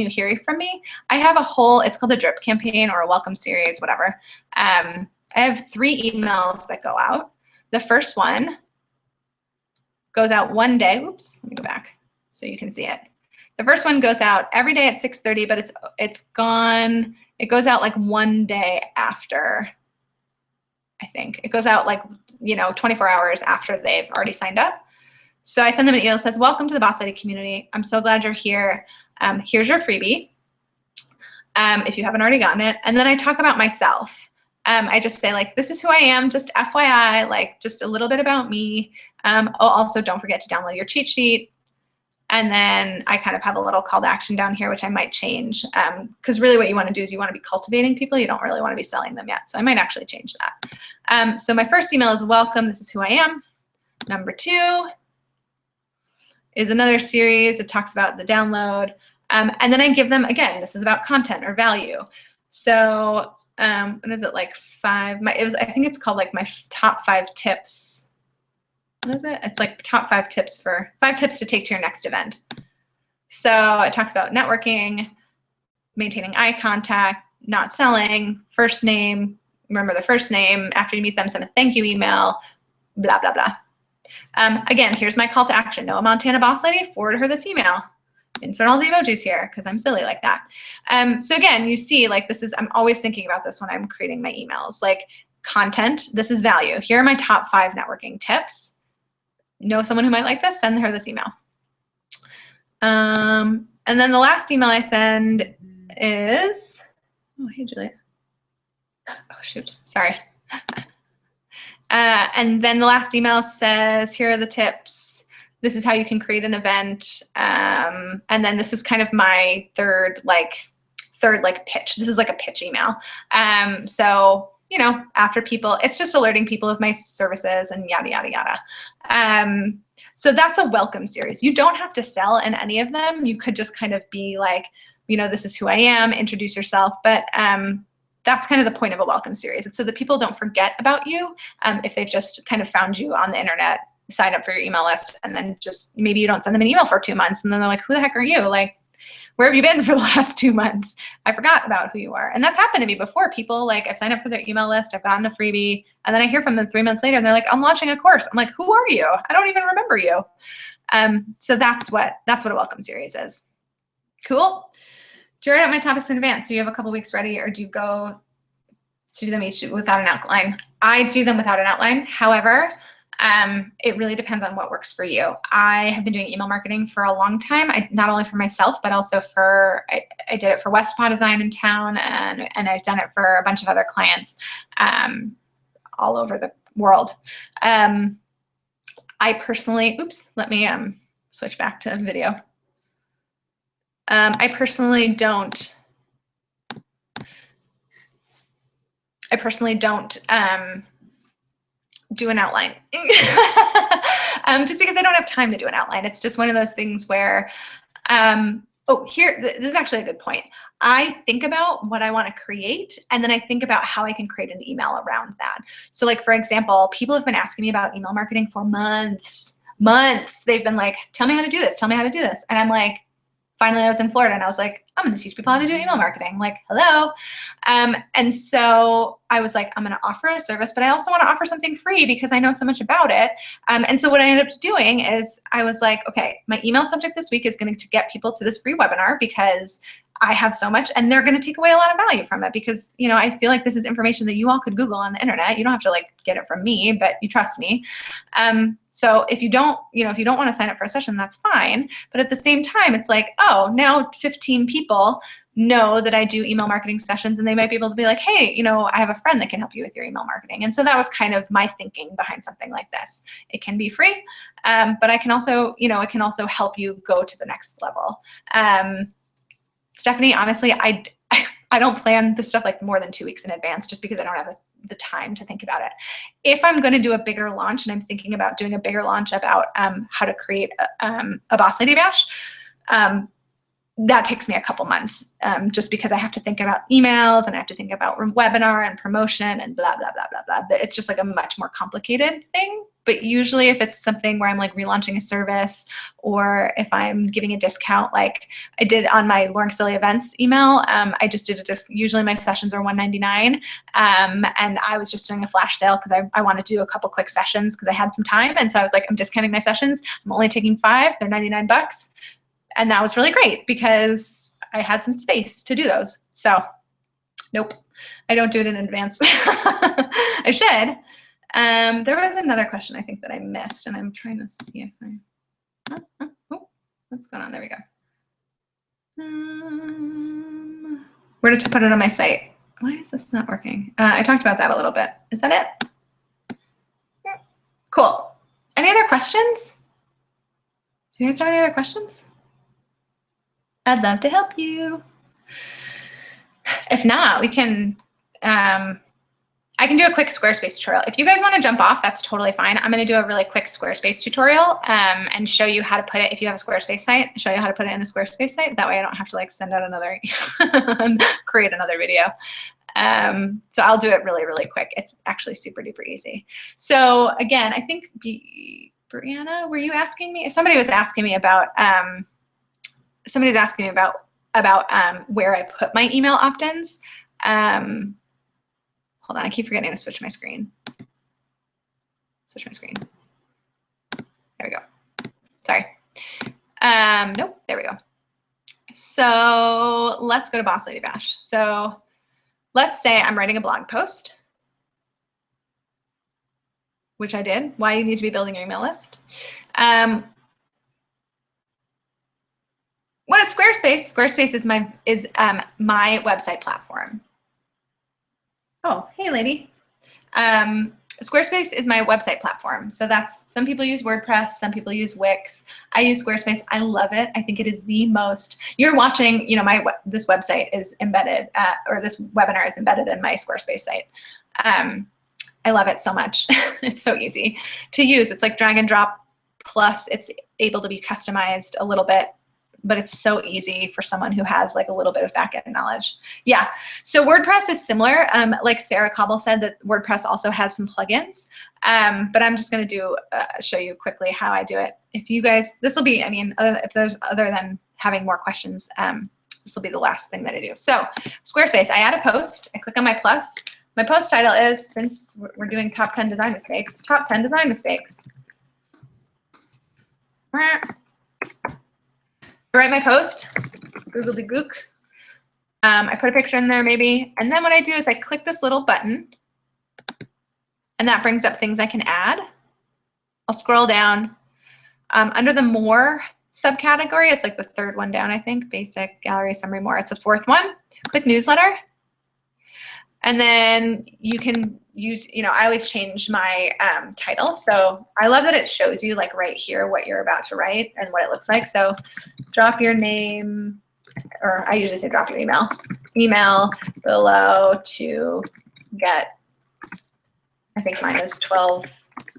hearing from me, I have a whole, it's called a drip campaign or a welcome series, whatever. I have 3 emails that go out. The first one goes out one day. Oops, let me go back so you can see it. The first one goes out every day at 6:30, but it goes out like one day after, I think. It goes out like, 24 hours after they've already signed up. So I send them an email that says, welcome to the Boss Lady community. I'm so glad you're here. Here's your freebie, if you haven't already gotten it. And then I talk about myself. I just say like, this is who I am, just FYI, like just a little bit about me. Also, don't forget to download your cheat sheet. And then I kind of have a little call to action down here, which I might change. Because really what you want to do is you want to be cultivating people. You don't really want to be selling them yet. So I might actually change that. So my first email is welcome. This is who I am. Number 2 is another series. It talks about the download. And then I give them, again, this is about content or value. So what is it, like 5? I think it's called like my top 5 tips. What is it? It's like top 5 tips to take to your next event. So it talks about networking, maintaining eye contact, not selling, first name, remember the first name, after you meet them, send a thank you email, blah, blah, blah. Again, here's my call to action. Noah Montana Boss Lady, forward her this email. Insert all the emojis here because I'm silly like that. So again, you see like I'm always thinking about this when I'm creating my emails. Like content, this is value. Here are my top 5 networking tips. Know someone who might like this, send her this email. And then the last email I send is, oh, hey, Julia. Oh, shoot, sorry. And then the last email says, here are the tips. This is how you can create an event. And then this is kind of my third pitch. This is like a pitch email. So, after people, it's just alerting people of my services and yada, yada, yada. So that's a welcome series. You don't have to sell in any of them. You could just kind of be like, this is who I am, introduce yourself. But that's kind of the point of a welcome series. It's so that people don't forget about you if they've just kind of found you on the internet, signed up for your email list, and then just maybe you don't send them an email for 2 months. And then they're like, who the heck are you? Like, where have you been for the last 2 months? I forgot about who you are. And that's happened to me before. People, like, I've signed up for their email list, I've gotten a freebie, and then I hear from them 3 months later, and they're like, I'm launching a course. I'm like, who are you? I don't even remember you. So that's what a welcome series is. Cool. Do you write out my topics in advance so you have a couple weeks ready, or do you go to do them each without an outline? I do them without an outline. However, it really depends on what works for you. I have been doing email marketing for a long time, not only for myself, but also I did it for Westpaw Design in town, and I've done it for a bunch of other clients all over the world. I personally, let me switch back to video. I personally don't do an outline just because I don't have time to do an outline. It's just one of those things where, this is actually a good point. I think about what I want to create, and then I think about how I can create an email around that. So like, for example, people have been asking me about email marketing for months. They've been like, tell me how to do this. Tell me how to do this. And I'm like, finally I was in Florida and I was like, I'm going to teach people how to do email marketing. Like, hello. And so I was like, I'm going to offer a service, but I also want to offer something free because I know so much about it. And so what I ended up doing is I was like, okay, my email subject this week is going to get people to this free webinar because I have so much, and they're going to take away a lot of value from it because, you know, I feel like this is information that you all could Google on the internet. You don't have to like get it from me, but you trust me. So if you don't, if you don't want to sign up for a session, that's fine. But at the same time, it's like, oh, now 15 people know that I do email marketing sessions, and they might be able to be like, hey, I have a friend that can help you with your email marketing. And so that was kind of my thinking behind something like this. It can be free, but I can also, it can also help you go to the next level. Stephanie, honestly, I don't plan this stuff like more than 2 weeks in advance just because I don't have the time to think about it. If I'm going to do a bigger launch, and I'm thinking about doing a bigger launch about how to create a Boss Lady Bash, that takes me a couple months just because I have to think about emails and I have to think about webinar and promotion and blah, blah, blah, blah, blah. It's just like a much more complicated thing. But usually if it's something where I'm like relaunching a service, or if I'm giving a discount, like I did on my Lauren Casilli events email, I just did usually my sessions are $199, and I was just doing a flash sale because I wanted to do a couple quick sessions because I had some time. And so I was like, I'm discounting my sessions. I'm only taking 5, they're $99. And that was really great because I had some space to do those. So nope, I don't do it in advance. I should. There was another question I think that I missed, and I'm trying to see if what's going on? There we go. Where to put it on my site? Why is this not working? I talked about that a little bit. Is that it? Yeah. Cool. Any other questions? Do you guys have any other questions? I'd love to help you. If not, we can, I can do a quick Squarespace tutorial. If you guys want to jump off, that's totally fine. I'm going to do a really quick Squarespace tutorial and show you how to put it, if you have a Squarespace site, show you how to put it in the Squarespace site. That way I don't have to like send out another, create another video. So I'll do it really, really quick. It's actually super duper easy. So again, I think, Brianna, were you asking me? Somebody was asking me about, somebody's asking me about where I put my email opt-ins. Hold on, I keep forgetting to switch my screen. Switch my screen. There we go. Sorry. Nope, there we go. So let's go to Boss Lady Bash. So let's say I'm writing a blog post, which I did, why you need to be building your email list. What is Squarespace? Squarespace is my website platform. Oh, hey, lady. Squarespace is my website platform. So that's, some people use WordPress, some people use Wix. I use Squarespace. I love it. I think it is the most, you're watching, this website is embedded, or this webinar is embedded in my Squarespace site. I love it so much. It's so easy to use. It's like drag and drop, plus it's able to be customized a little bit, but it's so easy for someone who has like a little bit of back-end knowledge. Yeah, so WordPress is similar. Like Sarah Cobble said, that WordPress also has some plugins, but I'm just gonna show you quickly how I do it. If you guys, this will be, if there's other than having more questions, this will be the last thing that I do. So Squarespace, I add a post, I click on my plus. My post title is, since we're doing top 10 design mistakes, top 10 design mistakes. I write my post, googly-gook. I put a picture in there maybe, and then what I do is I click this little button, and that brings up things I can add. I'll scroll down. Under the more subcategory, it's like the third one down, I think, basic, gallery, summary, more. It's the fourth one. Click newsletter. And then you can use, I always change my title. So I love that it shows you like right here what you're about to write and what it looks like. So drop your name, or I usually say drop your email below to get, I think mine is 12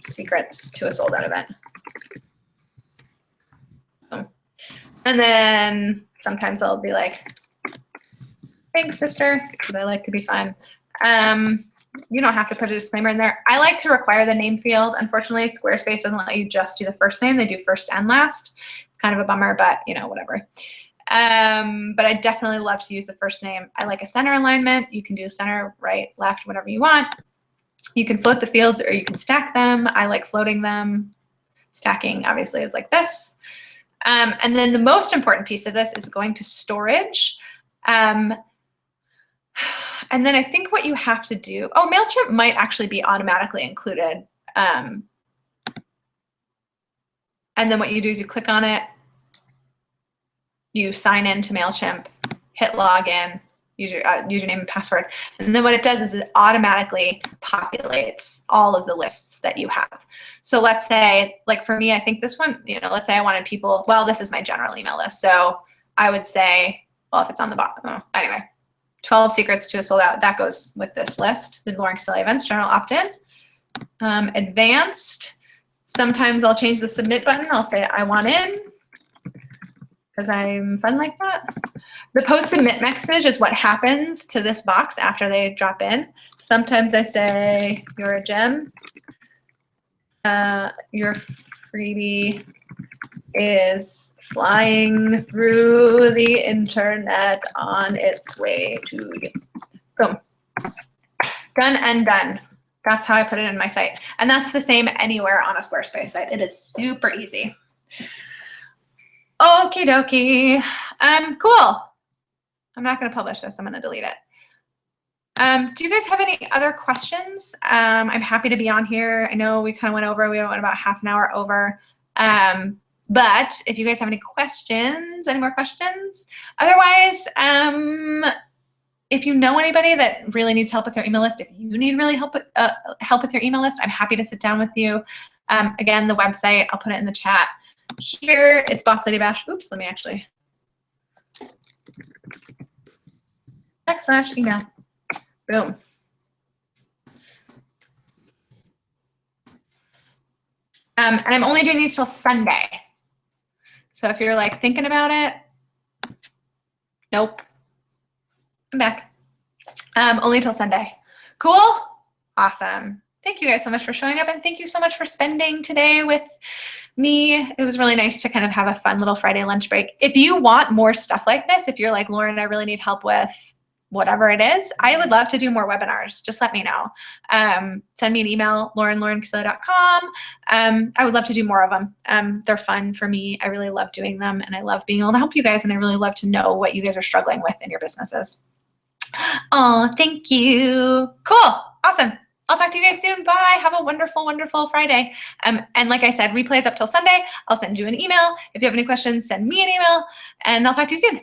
secrets to a sold out event. And then sometimes I'll be like, thanks, sister, because I like to be fun. You don't have to put a disclaimer in there. I like to require the name field. Unfortunately, Squarespace doesn't let you just do the first name. They do first and last. It's kind of a bummer, but whatever. But I definitely love to use the first name. I like a center alignment. You can do center, right, left, whatever you want. You can float the fields or you can stack them. I like floating them. Stacking obviously is like this. And then the most important piece of this is going to storage. And then I think what you have to do, oh, Mailchimp might actually be automatically included. And then what you do is you click on it, you sign in to Mailchimp, hit login, use your username and password. And then what it does is it automatically populates all of the lists that you have. So let's say, like for me, I think this one, you know, let's say I wanted people, well, this is my general email list. So I would say, well, if it's on the bottom, oh, anyway, 12 secrets to a sold out, that goes with this list. The Lauren Caselli events, general opt-in. Advanced, sometimes I'll change the submit button. I'll say I want in, because I'm fun like that. The post submit message is what happens to this box after they drop in. Sometimes I say, you're a gem. Your freebie is flying through the internet on its way to you. Boom. Done and done. That's how I put it in my site. And that's the same anywhere on a Squarespace site. It is super easy. Okie dokie. Cool. I'm not going to publish this. I'm going to delete it. Do you guys have any other questions? I'm happy to be on here. I know we kind of went over. We went about half an hour over. But if you guys have any questions, any more questions? Otherwise, if you know anybody that really needs help with their email list, if you need really help with your email list, I'm happy to sit down with you. Again, the website, I'll put it in the chat. Here, it's Boss Lady Bash. Oops, let me actually. /email. Boom. And I'm only doing these till Sunday. So if you're like thinking about it, nope. I'm back. Only till Sunday. Cool? Awesome. Thank you guys so much for showing up, and thank you so much for spending today with me. It was really nice to kind of have a fun little Friday lunch break. If you want more stuff like this, if you're like, Lauren, I really need help with whatever it is, I would love to do more webinars. Just let me know. Send me an email, laurencaselli.com. I would love to do more of them. They're fun for me. I really love doing them, and I love being able to help you guys, and I really love to know what you guys are struggling with in your businesses. Oh, thank you. Cool. Awesome. I'll talk to you guys soon. Bye. Have a wonderful, wonderful Friday. And like I said, replays up till Sunday. I'll send you an email. If you have any questions, send me an email, and I'll talk to you soon.